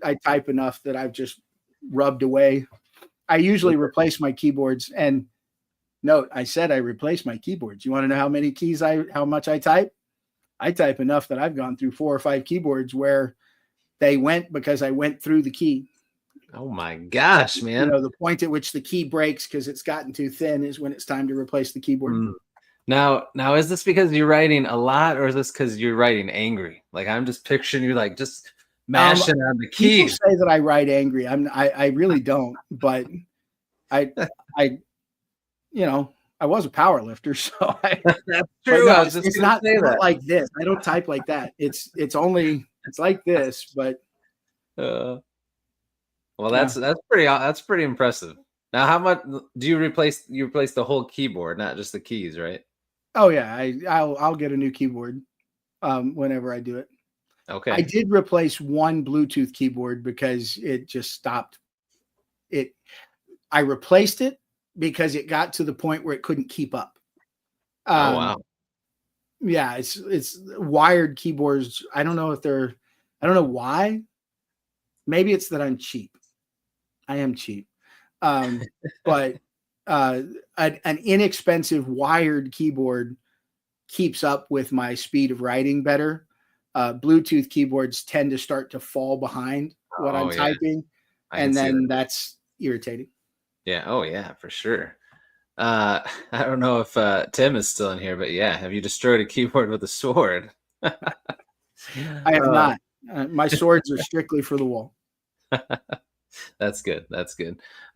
S2: I type enough that I've just rubbed away. I usually replace my keyboards, and note, I said I replace my keyboards. You want to know how much I type? I type enough that I've gone through 4 or 5 keyboards where they went because I went through the key.
S1: Oh my gosh, man.
S2: The point at which the key breaks because it's gotten too thin is when it's time to replace the keyboard.
S1: Now, is this because you're writing a lot, or is this because you're writing angry? Like, I'm just picturing you like just mashing on the keys.
S2: People say that I write angry. I really don't, but I was a power lifter, so
S1: that's true.
S2: No, it's not like this. I don't type like that. It's like this, but
S1: well, that's pretty impressive. Now, how much do you replace the whole keyboard, not just the keys, right?
S2: Oh yeah, I'll get a new keyboard whenever I do it.
S1: Okay.
S2: I did replace one Bluetooth keyboard because it just stopped. I replaced it because it got to the point where it couldn't keep up.
S1: Oh wow.
S2: Yeah, it's wired keyboards. I don't know why. Maybe it's that I'm cheap. I am cheap. But an inexpensive wired keyboard keeps up with my speed of writing better. Bluetooth keyboards tend to start to fall behind what I'm typing, and then that's irritating.
S1: Yeah. Oh yeah, for sure. I don't know if Tim is still in here, but yeah, have you destroyed a keyboard with a sword?
S2: I have not. My swords are strictly for the wall.
S1: That's good.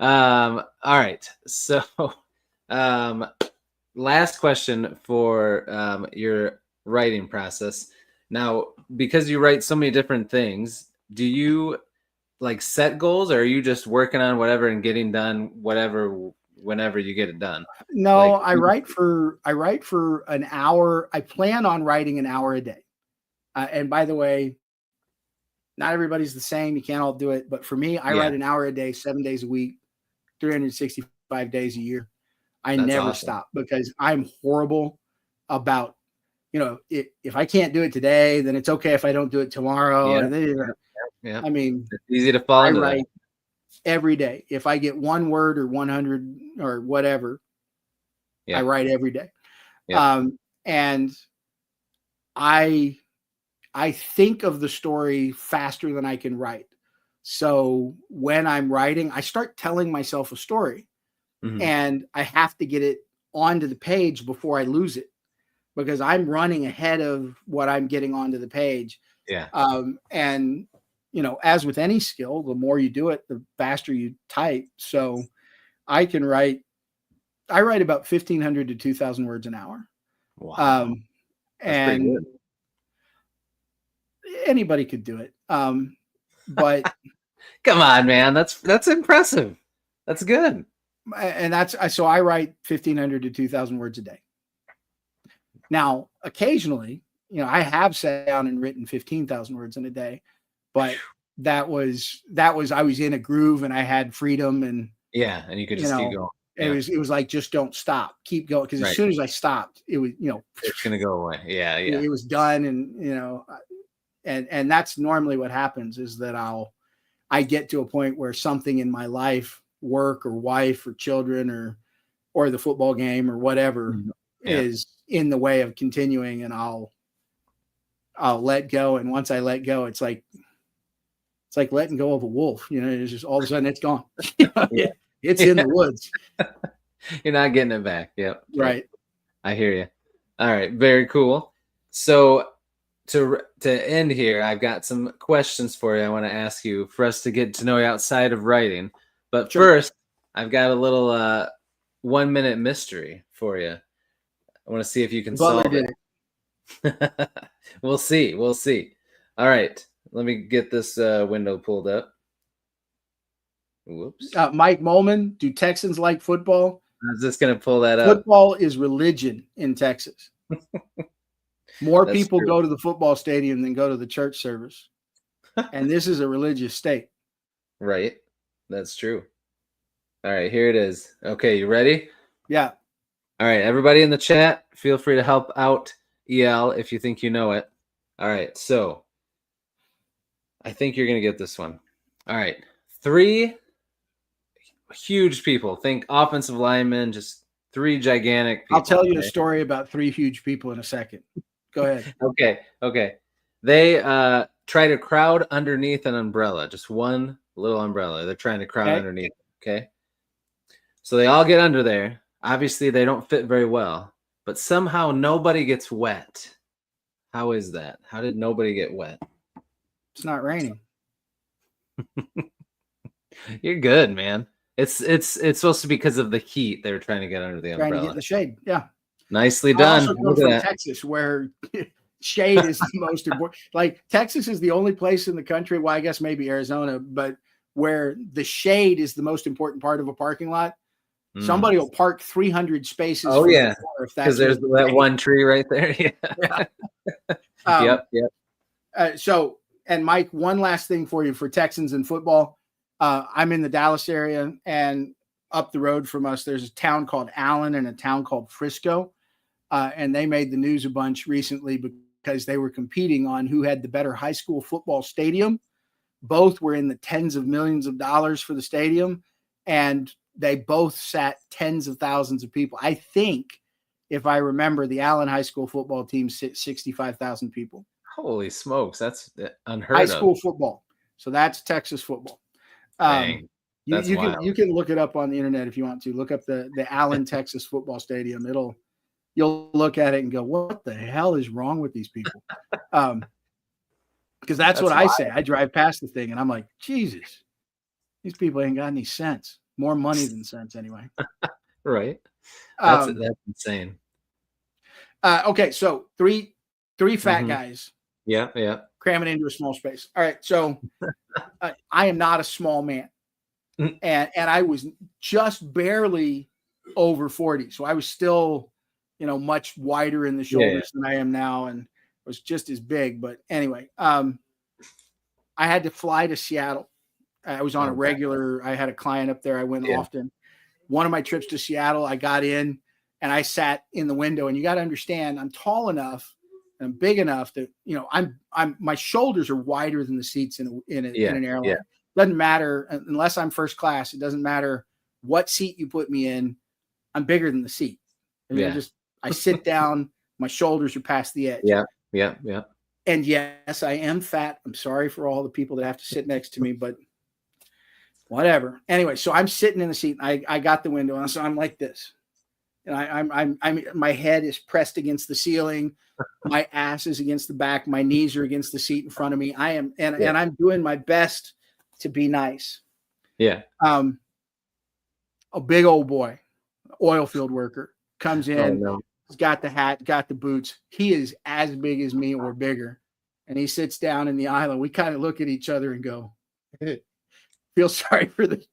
S1: All right. So, last question for your writing process. Now, because you write so many different things, do you like set goals, or are you just working on whatever and getting done whatever whenever you get it done?
S2: No, I write for an hour. I plan on writing an hour a day. And by the way, not everybody's the same. You can't all do it. But for me, I write an hour a day, 7 days a week, 365 days a year. I never stop because I'm horrible about, if I can't do it today, then it's okay if I don't do it tomorrow.
S1: Yeah.
S2: I mean,
S1: it's easy to fall into
S2: that. Every day. If I get 1 word or 100 or whatever, I write every day. And I think of the story faster than I can write. So when I'm writing, I start telling myself a story, and I have to get it onto the page before I lose it because I'm running ahead of what I'm getting onto the page.
S1: Yeah.
S2: And as with any skill, the more you do it, the faster you type. So I write about 1,500 to 2,000 words an hour.
S1: Wow.
S2: And anybody could do it. But
S1: come on, man, that's impressive. That's good.
S2: And so I write 1,500 to 2,000 words a day. Now, occasionally, I have sat down and written 15,000 words in a day, but that was I was in a groove and I had freedom, and
S1: and you could just keep going.
S2: It was like, just don't stop, keep going, because as soon as I stopped, it was
S1: it's gonna go away.
S2: It was done, and that's normally what happens is that I get to a point where something in my life, work or wife or children or the football game or whatever is in the way of continuing, and I'll let go. And once I let go, it's like letting go of a wolf. It's just all of a sudden it's gone. It's in the woods.
S1: You're not getting it back. Yep.
S2: Right.
S1: I hear you. All right. Very cool. So to end here, I've got some questions for you I want to ask you for us to get to know you outside of writing. But first, I've got a little 1 minute mystery for you. I want to see if you can solve it. We'll see. All right. Let me get this window pulled up. Whoops.
S2: Mike Molman, do Texans like football?
S1: was just gonna pull that up.
S2: Football is religion in Texas. More
S1: That's
S2: people
S1: true.
S2: go to the football stadium than go to the church service. And this is a religious state.
S1: Right. That's true. All right, here it is. Okay, you ready?
S2: Yeah.
S1: All right, everybody in the chat, feel free to help out EL if you think you know it. All right, so I think you're going to get this one. All right, 3 huge people. Think offensive linemen, just 3 gigantic people.
S2: I'll tell you a story about 3 huge people in a second. Go ahead.
S1: Okay. They try to crowd underneath an umbrella, just one little umbrella. They're trying to crowd underneath. Okay. So they all get under there. Obviously, they don't fit very well, but somehow nobody gets wet. How is that? How did nobody get wet?
S2: It's not raining.
S1: You're good, man. It's supposed to be because of the heat. They were trying to get under the umbrella.
S2: Trying to get in the shade. Yeah.
S1: Nicely done.
S2: I also come from Texas, where shade is the most important. Like, Texas is the only place in the country, well, I guess maybe Arizona, but where the shade is the most important part of a parking lot. Somebody will park 300 spaces.
S1: Oh, yeah.
S2: Because
S1: there's that one tree right there. Yeah.
S2: Yep. So, and Mike, one last thing for you for Texans and football. I'm in the Dallas area, and up the road from us, there's a town called Allen and a town called Frisco. And they made the news a bunch recently because they were competing on who had the better high school football stadium. Both were in the tens of millions of dollars for the stadium, and they both sat tens of thousands of people. I think, if I remember, the Allen High School football team sit 65,000 people.
S1: Holy smokes, that's unheard
S2: High
S1: of.
S2: school football. So that's Texas football.
S1: Dang,
S2: you can look it up on the internet if you want to. Look up the Allen, Texas football stadium. You'll look at it and go, what the hell is wrong with these people? Because that's what I say. I drive past the thing and I'm like, Jesus, these people ain't got any sense. More money than sense, anyway.
S1: Right. That's insane.
S2: Okay, so three fat guys.
S1: Yeah.
S2: Cramming into a small space. All right, so I am not a small man, and I was just barely over 40, so I was still, much wider in the shoulders than I am now, and was just as big. But anyway, I had to fly to Seattle. I was on a regular. I had a client up there. I went often. One of my trips to Seattle, I got in and I sat in the window. And you got to understand, I'm tall enough and I'm big enough that my shoulders are wider than the seats in an airline.
S1: Yeah.
S2: Doesn't matter unless I'm first class. It doesn't matter what seat you put me in. I'm bigger than the seat. I sit down. My shoulders are past the edge.
S1: Yeah.
S2: And yes, I am fat. I'm sorry for all the people that have to sit next to me, but whatever. Anyway, so I'm sitting in the seat. I got the window, and so I'm like this, and I'm my head is pressed against the ceiling, my ass is against the back, my knees are against the seat in front of me. I am, and I'm doing my best to be nice.
S1: Yeah.
S2: A big old boy, oil field worker, comes in.
S1: Oh, no.
S2: He's got the hat, got the boots. He is as big as me or bigger, and he sits down in the aisle. And we kind of look at each other and go, feel sorry for the.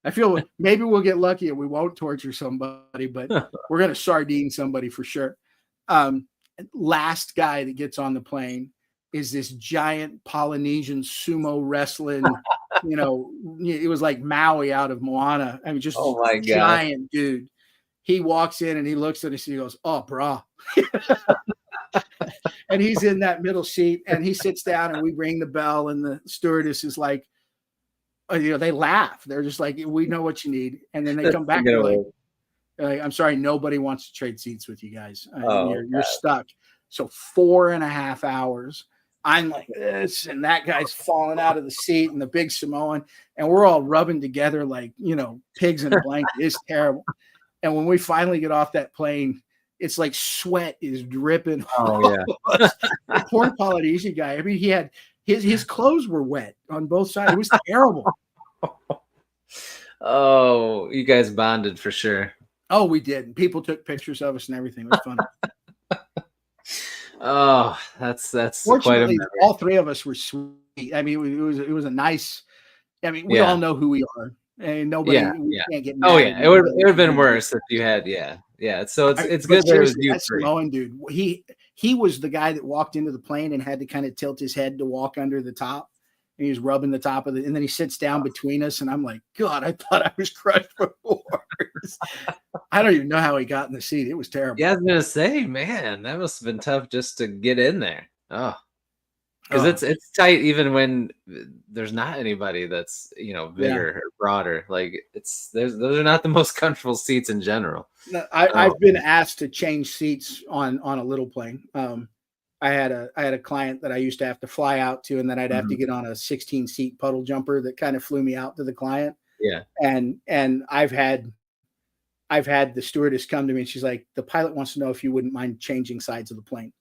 S2: I feel maybe we'll get lucky and we won't torture somebody, but we're going to sardine somebody for sure. Last guy that gets on the plane is this giant Polynesian sumo wrestling. It was like Maui out of Moana. I mean, just giant dude. He walks in and he looks at us and he goes, "Oh, brah." And he's in that middle seat and he sits down and we ring the bell and the stewardess is like, they laugh. They're just like, "We know what you need." And then they come back and like, "I'm sorry, nobody wants to trade seats with you guys. You're stuck." So 4.5 hours. I'm like this, and that guy's falling out of the seat, and the big Samoan, and we're all rubbing together like, pigs in a blanket. It's terrible. And when we finally get off that plane, it's like sweat is dripping.
S1: Oh, yeah.
S2: The poor Polynesian guy. I mean, he had his clothes were wet on both sides. It was terrible.
S1: Oh, you guys bonded for sure.
S2: Oh, we did. People took pictures of us and everything. It was fun.
S1: Oh, that's
S2: Fortunately, all 3 of us were sweet. I mean, it was a nice. I mean, we all know who we are. and nobody can't get mad.
S1: Oh yeah, it would have been worse if you had. Yeah. So it's good that it was you.
S2: That Samoan dude, he was the guy that walked into the plane and had to kind of tilt his head to walk under the top. And he was rubbing the top of it, and then he sits down between us, and I'm like, God, I thought I was crushed before. I don't even know how he got in the seat. It was terrible.
S1: Yeah, I was gonna say, man, that must have been tough just to get in there. Oh, because it's tight even when there's not anybody that's bigger or broader. Like those are not the most comfortable seats in general.
S2: I've been asked to change seats on a little plane. I had a client that I used to have to fly out to, and then I'd have to get on a 16-seat puddle jumper that kind of flew me out to the client.
S1: Yeah.
S2: And I've had the stewardess come to me and she's like, the pilot wants to know if you wouldn't mind changing sides of the plane.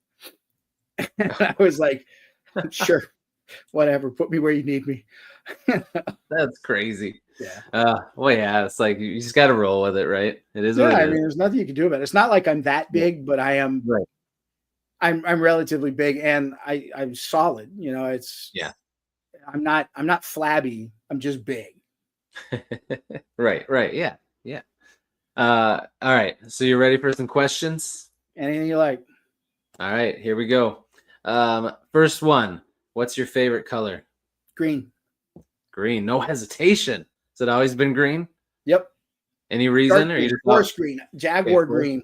S2: And I was like, sure, whatever. Put me where you need me.
S1: That's crazy.
S2: Yeah.
S1: Well, yeah, it's like you just got to roll with it, right? It is.
S2: Yeah,
S1: what it
S2: I mean, there's nothing you can do about it. It's not like I'm that big, but I am.
S1: Right.
S2: I'm relatively big, and I'm solid. It's I'm not flabby. I'm just big.
S1: Right. Yeah. All right. So you're ready for some questions?
S2: Anything you like.
S1: All right, here we go. First one. What's your favorite color?
S2: Green.
S1: Green. No hesitation. Has it always been green?
S2: Yep.
S1: Any reason? Or you just
S2: forest green, Jaguar green,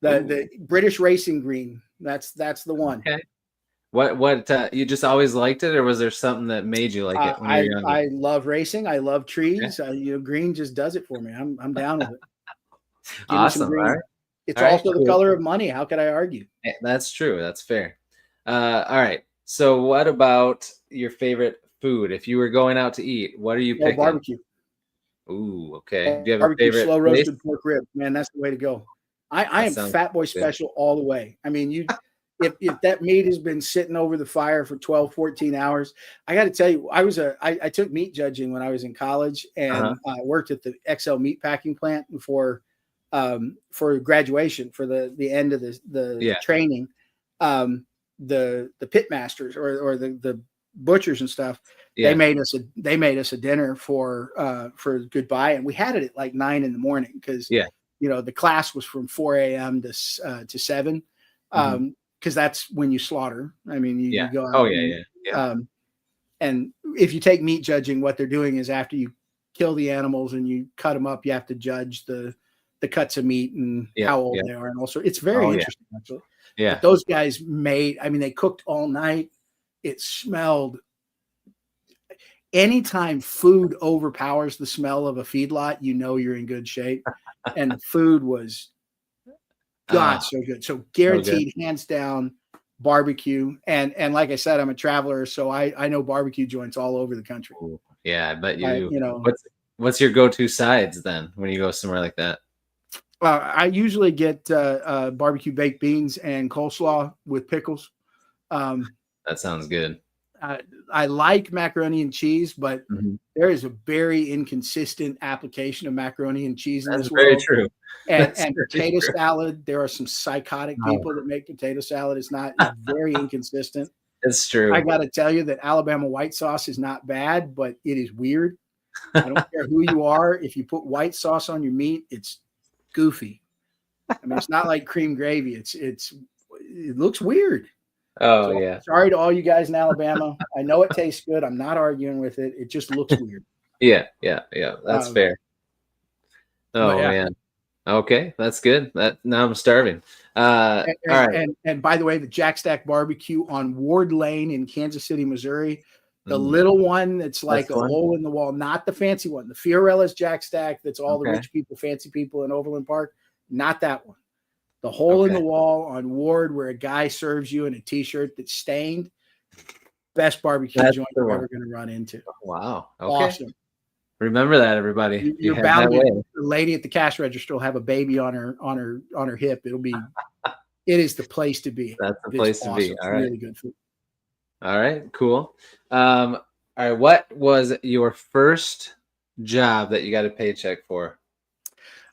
S2: the British racing green. That's the one.
S1: Okay. What you just always liked it, or was there something that made you like it when you were younger?
S2: I love racing. I love trees. Okay. Green just does it for me. I'm down with it.
S1: Awesome. All right.
S2: It's also the color of money. How could I argue?
S1: That's true. That's fair. All right. So what about your favorite food? If you were going out to eat, what are you picking?
S2: Barbecue.
S1: Ooh, okay. Do you have
S2: barbecue,
S1: a favorite
S2: slow roasted pork rib? Man, that's the way to go. I am Fat Boy Special all the way. I mean, if that meat has been sitting over the fire for 12, 14 hours, I got to tell you, I took meat judging when I was in college, and I worked at the XL meat packing plant for graduation, for the end of the training. The pit masters or the butchers and stuff, they made us a dinner for goodbye, and we had it at like 9 a.m. because the class was from 4 a.m. to 7, because that's when you slaughter. I mean, you go out. And if you take meat judging, what they're doing is after you kill the animals and you cut them up, you have to judge the cuts of meat and how old they are, and also it's very interesting actually. Yeah, but those guys they cooked all night. It smelled. Anytime food overpowers the smell of a feedlot, you're in good shape. And the food was so good. So guaranteed, hands down, barbecue. And like I said, I'm a traveler, so I know barbecue joints all over the country.
S1: Ooh, yeah, I bet you do. What's your go-to sides then when you go somewhere like that?
S2: I usually get barbecue baked beans and coleslaw with pickles.
S1: That sounds good.
S2: I like macaroni and cheese, but there is a very inconsistent application of macaroni and cheese in this world.
S1: That's very true.
S2: And potato salad, there are some psychotic people that make potato salad. It's very inconsistent.
S1: It's true.
S2: I got to tell you that Alabama white sauce is not bad, but it is weird. I don't care who you are. If you put white sauce on your meat, it's goofy. I mean, it's not like cream gravy. It looks weird.
S1: Oh, so,
S2: sorry to all you guys in Alabama. I know it tastes good. I'm not arguing with it. It just looks weird.
S1: Yeah. That's fair. Oh, man. Okay, that's good. Now I'm starving. All right.
S2: And by the way, the Jack Stack Barbecue on Ward Lane in Kansas City, Missouri, the little one that's like a hole in the wall, not the fancy one. The Fiorella's Jack Stack that's all the rich people, fancy people in Overland Park, not that one. The hole in the wall on Ward where a guy serves you in a T-shirt that's stained. Best barbecue joint you're ever going to run into.
S1: Wow. Okay.
S2: Awesome.
S1: Remember that, everybody.
S2: You're bound to. The lady at the cash register will have a baby on her hip. It is the place to be.
S1: That's the place to be. All right.
S2: Really good food.
S1: All right. Cool. All right. What was your first job that you got a paycheck for?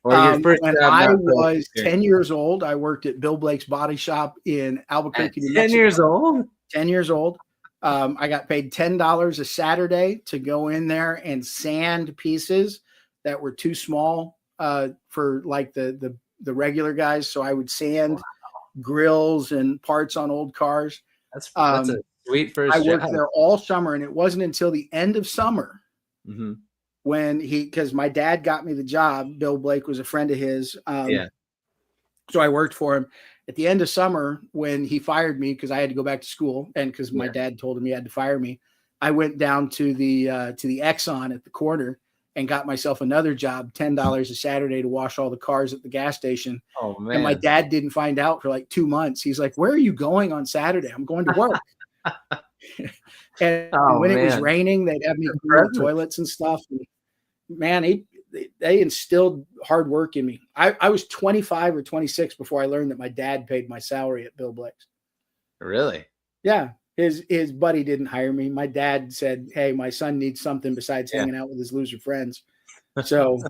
S2: Or your first when I was 10 years old, I worked at Bill Blake's Body Shop in Albuquerque, New Mexico.
S1: 10 years old?
S2: 10 years old. I got paid $10 a Saturday to go in there and sand pieces that were too small for like the regular guys. So I would sand grills and parts on old cars.
S1: That's a sweet first
S2: I worked
S1: job.
S2: there all summer, and it wasn't until the end of summer when because my dad got me the job. Bill Blake was a friend of his. So I worked for him at the end of summer when he fired me because I had to go back to school, and because my dad told him he had to fire me. I went down to the Exxon at the corner and got myself another job, $10 a Saturday, to wash all the cars at the gas station.
S1: Oh man!
S2: And my dad didn't find out for like 2 months. He's like, "Where are you going on Saturday?" I'm going to work. And when it was raining, they'd have me clean the toilets and stuff. And man, they instilled hard work in me. I was 25 or 26 before I learned that my dad paid my salary at Bill Blake's.
S1: Really?
S2: Yeah. His buddy didn't hire me. My dad said, "Hey, my son needs something besides hanging out with his loser friends. So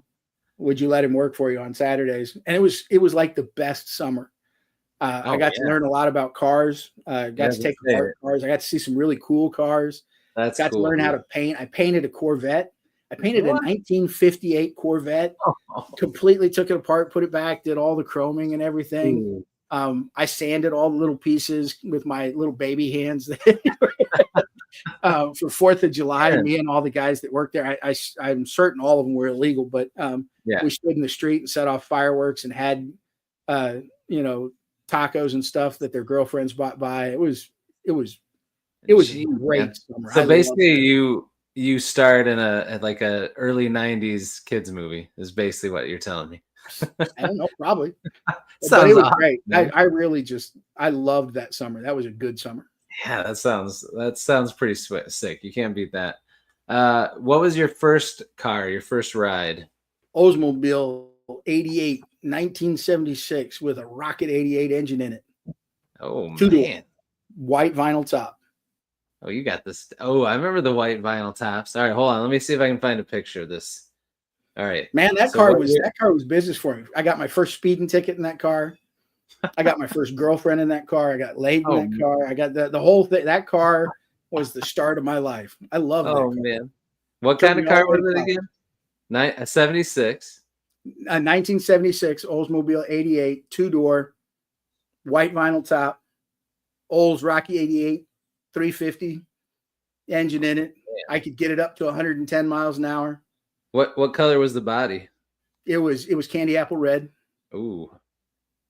S2: would you let him work for you on Saturdays?" And it was like the best summer. I got to learn a lot about cars. Got to take apart cars. I got to see some really cool cars.
S1: That's
S2: got
S1: cool,
S2: to learn how to paint. I painted a Corvette. I painted a 1958 Corvette. Completely took it apart, put it back, did all the chroming and everything. I sanded all the little pieces with my little baby hands. For 4th of July, me and all the guys that worked there, I'm certain all of them were illegal, but we stood in the street and set off fireworks and had, tacos and stuff that their girlfriends bought by. It was a great summer.
S1: So basically you starred in a early 90s kids movie is basically what you're telling me.
S2: I don't know, probably. But it was great. I loved that summer. That was a good summer. Yeah,
S1: that sounds pretty sick. You can't beat that. What was your first car, your first ride?
S2: Oldsmobile 88, 1976 with a Rocket 88 engine in it.
S1: Oh,
S2: man. White vinyl top.
S1: Oh, you got this. Oh, I remember the white vinyl tops. All right, hold on. Let me see if I can find a picture of this. All right.
S2: Man, that car was business for me. I got my first speeding ticket in that car. I got my first girlfriend in that car. I got laid in that car. I got the whole thing. That car was the start of my life. I love that car.
S1: Man. What kind of car was it again? 76.
S2: 1976 Oldsmobile 88, 2-door, white vinyl top, Olds Rocky 88, 350 engine in it. I could get it up to 110 miles an hour.
S1: What color was the body?
S2: It was candy apple red.
S1: Ooh,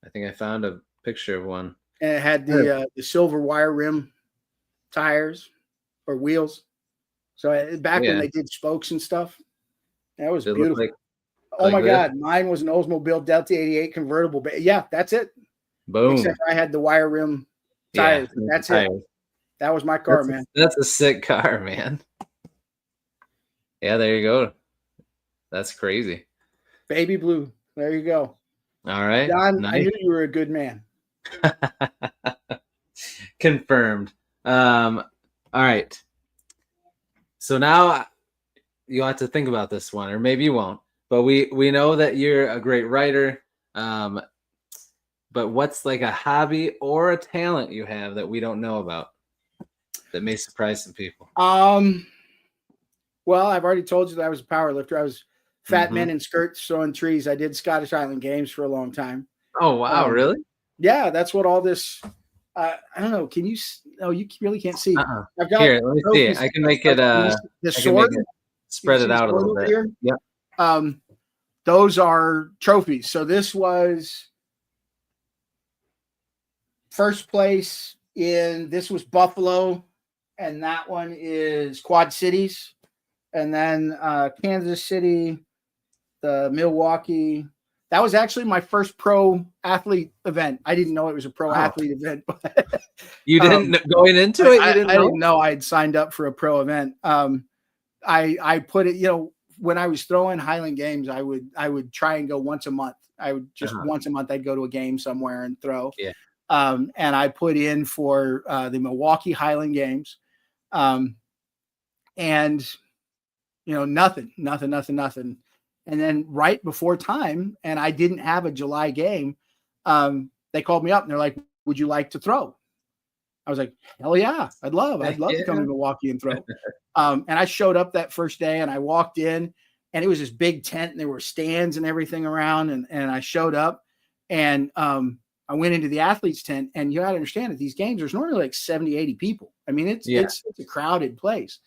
S1: I think I found a picture of one.
S2: And it had the silver wire rim tires or wheels. So back when they did spokes and stuff, that was beautiful. Oh my God, mine was an Oldsmobile Delta 88 convertible. But yeah, that's it.
S1: Boom.
S2: Except I had the wire rim tires. That's it. That was my car, man.
S1: That's a sick car, man. Yeah, there you go. That's crazy.
S2: Baby blue. There you go.
S1: All right.
S2: John, nice. I knew you were a good man.
S1: Confirmed. All right. So now you'll have to think about this one, or maybe you won't. But we know that you're a great writer. But what's like a hobby or a talent you have that we don't know about that may surprise some people?
S2: Well, I've already told you that I was a power lifter. I was fat men in skirts throwing trees. I did Scottish Island Games for a long time.
S1: Oh, wow. Really?
S2: Yeah, that's what all this. I don't know. Can you? No, you really can't see.
S1: I've got here. Let me see it. I can make it.
S2: The sword.
S1: Spread it out a little bit.
S2: Here? Yep. Those are trophies. So this was first place this was Buffalo, and that one is Quad Cities, and then Kansas City, the Milwaukee. That was actually my first pro athlete event. I didn't know it was a pro athlete event. But,
S1: you didn't going into it?
S2: I didn't know I had signed up for a pro event. I put it, when I was throwing Highland Games, I would try and go once a month. I would just once a month, I'd go to a game somewhere and throw.
S1: Yeah.
S2: And I put in for the Milwaukee Highland Games. And nothing. And then right before time, and I didn't have a July game, they called me up and they're like, "Would you like to throw?" I was like, "Hell yeah, I'd love to come to Milwaukee and throw." And I showed up that first day and I walked in and it was this big tent, and there were stands and everything around. And I showed up, and I went into the athletes tent, and you got to understand at these games, there's normally like 70, 80 people. I mean, it's a crowded place.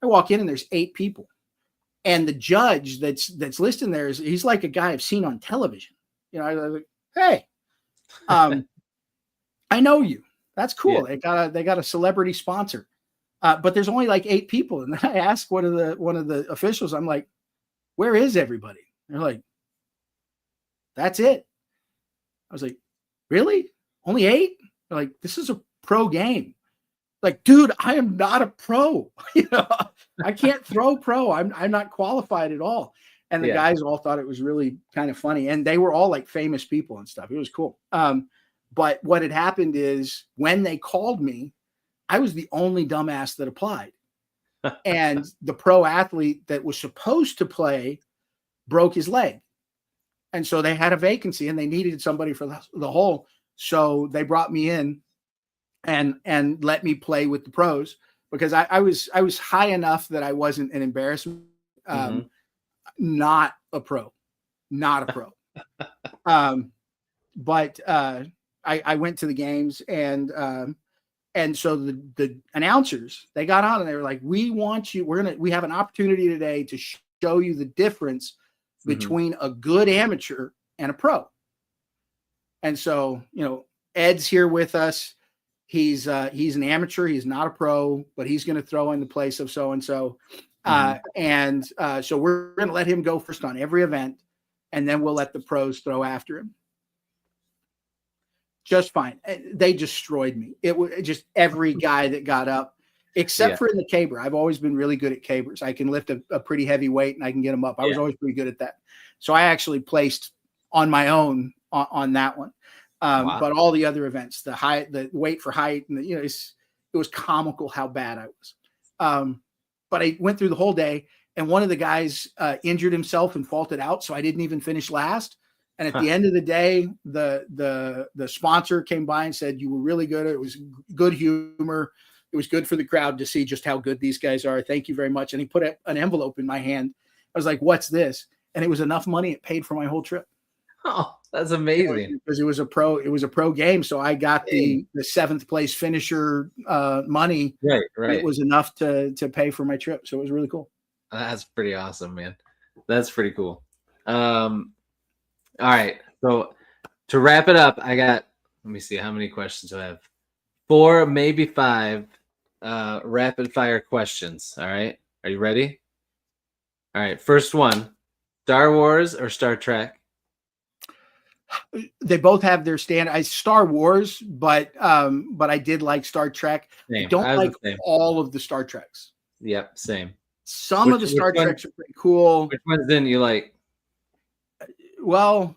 S2: I walk in and there's 8 people. And the judge that's listed there he's like a guy I've seen on television. You know, I was like, hey, I know you. That's cool. Yeah. They got a celebrity sponsor. But there's only like 8 people. And then I asked one of the officials, I'm like, where is everybody? And they're like, that's it. I was like, really? Only 8? They're like, this is a pro game. Like, dude, I am not a pro. You know, I can't throw pro. I'm not qualified at all. And the guys all thought it was really kind of funny. And they were all like famous people and stuff. It was cool. But what had happened is when they called me, I was the only dumbass that applied. And the pro athlete that was supposed to play broke his leg. And so they had a vacancy and they needed somebody for the hole. So they brought me in and let me play with the pros because I was high enough that I wasn't an embarrassment. Not a pro. But I went to the games and so the announcers, they got on and they were like, we want you, we have an opportunity today to show you the difference between a good amateur and a pro. And so, you know, Ed's here with us. He's an amateur. He's not a pro, but he's going to throw in the place of so-and-so. So we're going to let him go first on every event, and then we'll let the pros throw after him. Just fine. They destroyed me. It was just every guy that got up, except for in the caber. I've always been really good at cabers. I can lift a pretty heavy weight and I can get them up. I was always pretty good at that. So I actually placed on my own on that one. But all the other events, the weight for height, and it was comical how bad I was. But I went through the whole day, and one of the guys injured himself and faulted out, so I didn't even finish last. And at the end of the day, the sponsor came by and said, you were really good. It was good humor. It was good for the crowd to see just how good these guys are. Thank you very much. And he put an envelope in my hand. I was like, what's this? And it was enough money. It paid for my whole trip.
S1: Oh, that's amazing.
S2: Because it was a pro game. So I got the 7th place finisher money.
S1: Right.
S2: It was enough to pay for my trip. So it was really cool.
S1: That's pretty awesome, man. That's pretty cool. All right. So to wrap it up, let me see how many questions I have. 4, maybe 5 rapid fire questions. All right. Are you ready? All right. First one, Star Wars or Star Trek?
S2: They both have their Star Wars, but I did like Star Trek.
S1: Same.
S2: I don't like all of the Star Treks.
S1: Yep. Same.
S2: Some of the Star Treks are pretty cool.
S1: Which ones didn't you like?
S2: Well,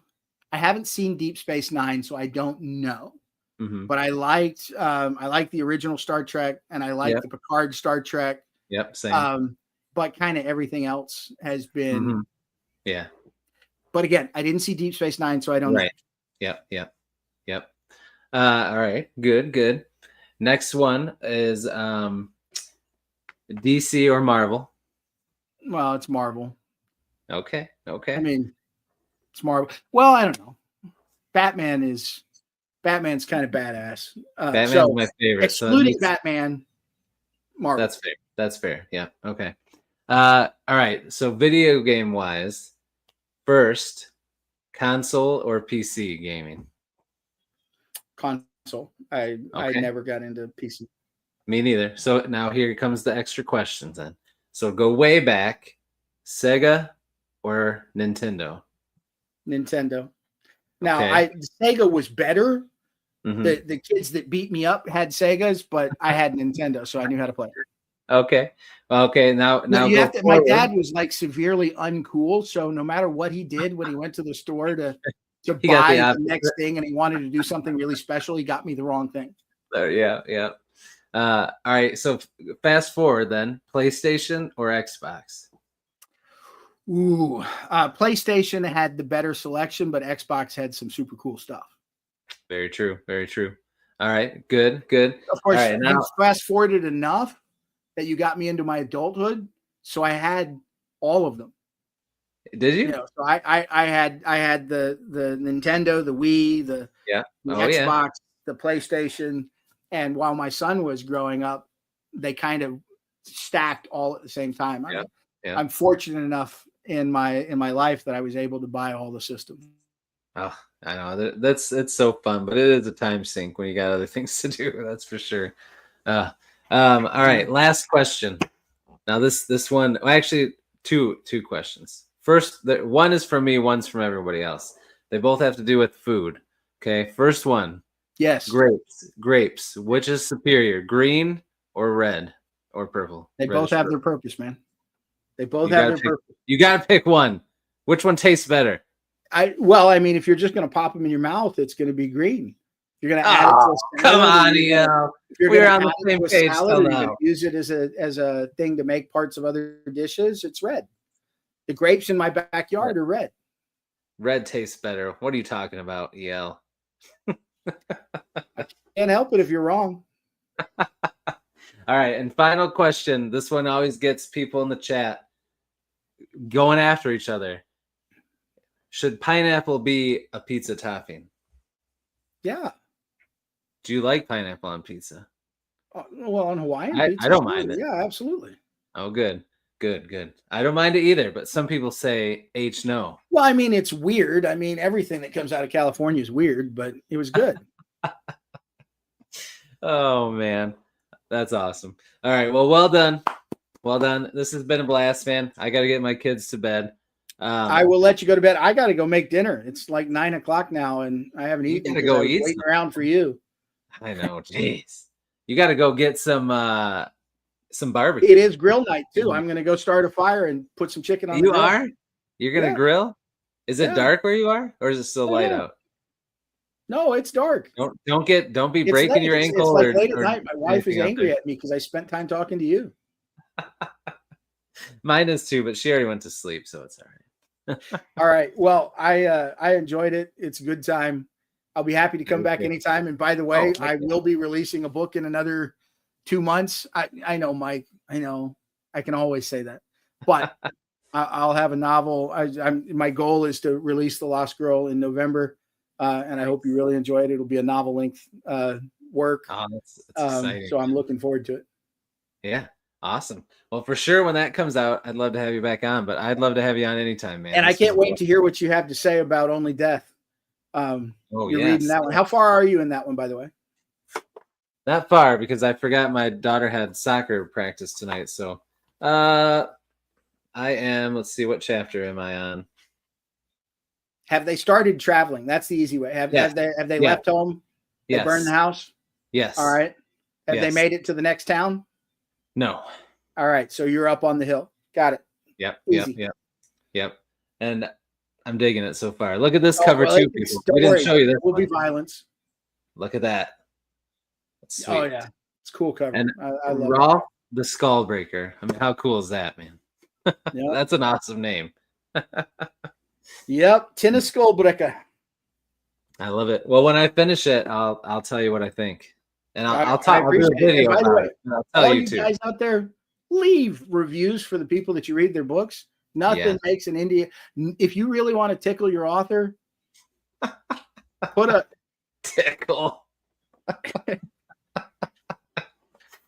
S2: I haven't seen Deep Space Nine, so I don't know. But I liked the original Star Trek, and I liked the Picard Star Trek.
S1: Yep, same.
S2: But kind of everything else has been.
S1: Yeah.
S2: But again, I didn't see Deep Space Nine, so I don't know.
S1: Yep. All right. Good. Next one is DC or Marvel?
S2: Well, it's Marvel.
S1: Okay.
S2: I mean, it's Marvel. Well, I don't know. Batman's kind of badass.
S1: Batman's my favorite.
S2: Excluding Batman, Marvel.
S1: That's fair. Yeah. Okay. All right. So video game wise, first, console or PC gaming?
S2: Console. I never got into PC.
S1: Me neither. So now here comes the extra questions then. So go way back, Sega or Nintendo?
S2: Nintendo. Now, Sega was better. The kids that beat me up had Segas, but I had Nintendo, so I knew how to play.
S1: Okay. Now
S2: my dad was like severely uncool, so no matter what he did when he went to the store to buy the next thing, and he wanted to do something really special, he got me the wrong thing.
S1: Yeah. All right. So fast forward then, PlayStation or Xbox?
S2: Ooh, PlayStation had the better selection, but Xbox had some super cool stuff.
S1: Very true. All right, good.
S2: Of course,
S1: right, now
S2: fast forwarded enough that you got me into my adulthood, so I had all of them.
S1: Did you?
S2: So I had the Nintendo, the Wii, the Xbox, the PlayStation, and while my son was growing up, they kind of stacked all at the same time. I'm fortunate enough in my life that I was able to buy all the systems.
S1: Oh, I know it's so fun, but it is a time sink when you got other things to do. That's for sure. All right, last question. Now this one, well, actually two questions. First, one is from me, one's from everybody else. They both have to do with food. Okay, first one.
S2: Yes.
S1: Grapes. Which is superior, green or red or purple?
S2: They both have their purpose, man. They both
S1: have their purpose. You got to pick one. Which one tastes better?
S2: I mean, if you're just going to pop them in your mouth, it's going to be green. You're going to add it to a salad.
S1: Come on, we're on the same page.
S2: Salad, you're going to use it as a thing to make parts of other dishes. It's red. The grapes in my backyard are red.
S1: Red tastes better. What are you talking about, EL?
S2: I can't help it if you're wrong.
S1: All right, and final question. This one always gets people in the chat going after each other. Should pineapple be a pizza topping?
S2: Yeah.
S1: Do you like pineapple on pizza?
S2: Well, on Hawaiian pizza,
S1: I don't mind it.
S2: Yeah, absolutely.
S1: Oh, good. I don't mind it either, but some people say H no.
S2: Well, I mean, it's weird. I mean, everything that comes out of California is weird, but it was good.
S1: Oh, man. That's awesome. All right. Well done. Well done. This has been a blast, man. I got to get my kids to bed.
S2: I will let you go to bed. I got to go make dinner. It's like 9:00 now, and I haven't eaten.
S1: You got to go eat.
S2: Waiting around for you.
S1: I know. Jeez. You got to go get some barbecue.
S2: It is grill night too. I'm going to go start a fire and put some chicken on.
S1: You are? You're going to grill? Is it dark where you are, or is it still light out?
S2: No, it's dark.
S1: Don't be breaking your ankle.
S2: It's like late at night. My wife is angry at me because I spent time talking to you.
S1: Mine is too, but she already went to sleep, so it's all right.
S2: All right. Well, I enjoyed it. It's a good time. I'll be happy to come back anytime. And by the way, I will be releasing a book in another 2 months. I know, Mike. I know. I can always say that, but I'll have a novel. My goal is to release The Lost Girl in November, and I hope you really enjoy it. It'll be a novel length work.
S1: Oh, that's exciting.
S2: So I'm looking forward to it.
S1: Yeah. Awesome. Well, for sure, when that comes out, I'd love to have you back on, but I'd love to have you on anytime, man.
S2: And I can't wait to hear what you have to say about Only Death. You're reading that one. How far are you in that one, by the way?
S1: Not far, because I forgot my daughter had soccer practice tonight. So I am, let's see, what chapter am I on?
S2: Have they started traveling? That's the easy way. Have they left home? They burned the house?
S1: Yes.
S2: All right. Have they made it to the next town?
S1: No.
S2: All right. So you're up on the hill. Got it.
S1: Yep. And I'm digging it so far. Look at this cover too, people. We didn't show you this.
S2: There will be violence.
S1: Look at that. That's sweet.
S2: Oh yeah. It's a cool cover.
S1: And
S2: I love
S1: Rolf the Skullbreaker. I mean, how cool is that, man? That's an awesome name.
S2: Yep. Tina Skullbreaker.
S1: I love it. Well, when I finish it, I'll tell you what I think. And I'll talk. I'll do a video
S2: about
S1: it. I'll tell you too.
S2: Guys out there, leave reviews for the people that you read their books. Nothing makes an indie. If you really want to tickle your author, put a
S1: tickle.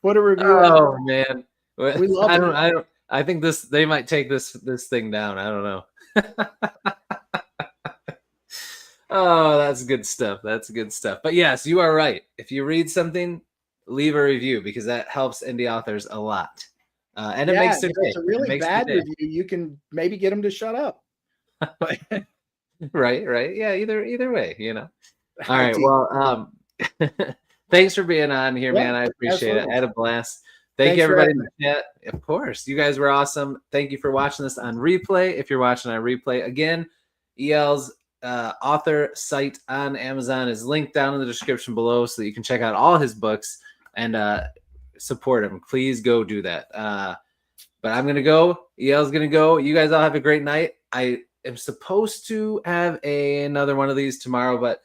S2: Put a review.
S1: Oh man,
S2: we love
S1: I think they might take this thing down. I don't know. Oh, that's good stuff. But yes, you are right. If you read something, leave a review, because that helps indie authors a lot. And it makes their day.
S2: It's a really bad review. You can maybe get them to shut up.
S1: Right. Yeah, either way, you know. All right. Well, thanks for being on here, man. I appreciate it. I had a blast. Thank you, everybody in the chat. Of course, you guys were awesome. Thank you for watching this on replay. If you're watching on replay, again, EL's author site on Amazon is linked down in the description below, so that you can check out all his books and support him. Please go do that. But I'm gonna go. EL's gonna go. You guys all have a great night. I am supposed to have another one of these tomorrow, but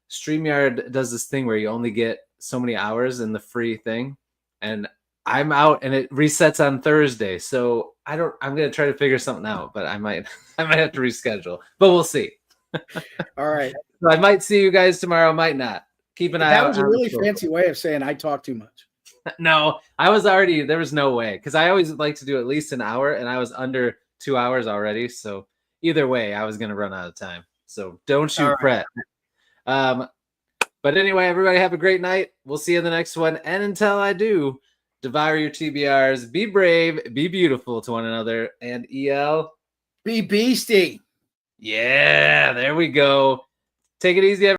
S1: StreamYard does this thing where you only get so many hours in the free thing, and I'm out and it resets on Thursday. So I'm gonna try to figure something out, but I might have to reschedule. But we'll see.
S2: All right.
S1: So I might see you guys tomorrow, might not. Keep an eye out.
S2: That was a really fancy way of saying I talk too much.
S1: No, there was no way, because I always like to do at least an hour, and I was under 2 hours already. So either way, I was gonna run out of time. So don't shoot fret. But anyway, everybody have a great night. We'll see you in the next one. And until I do, devour your TBRs, be brave, be beautiful to one another, and EL,
S2: be beastie.
S1: Yeah, there we go. Take it easy, everybody.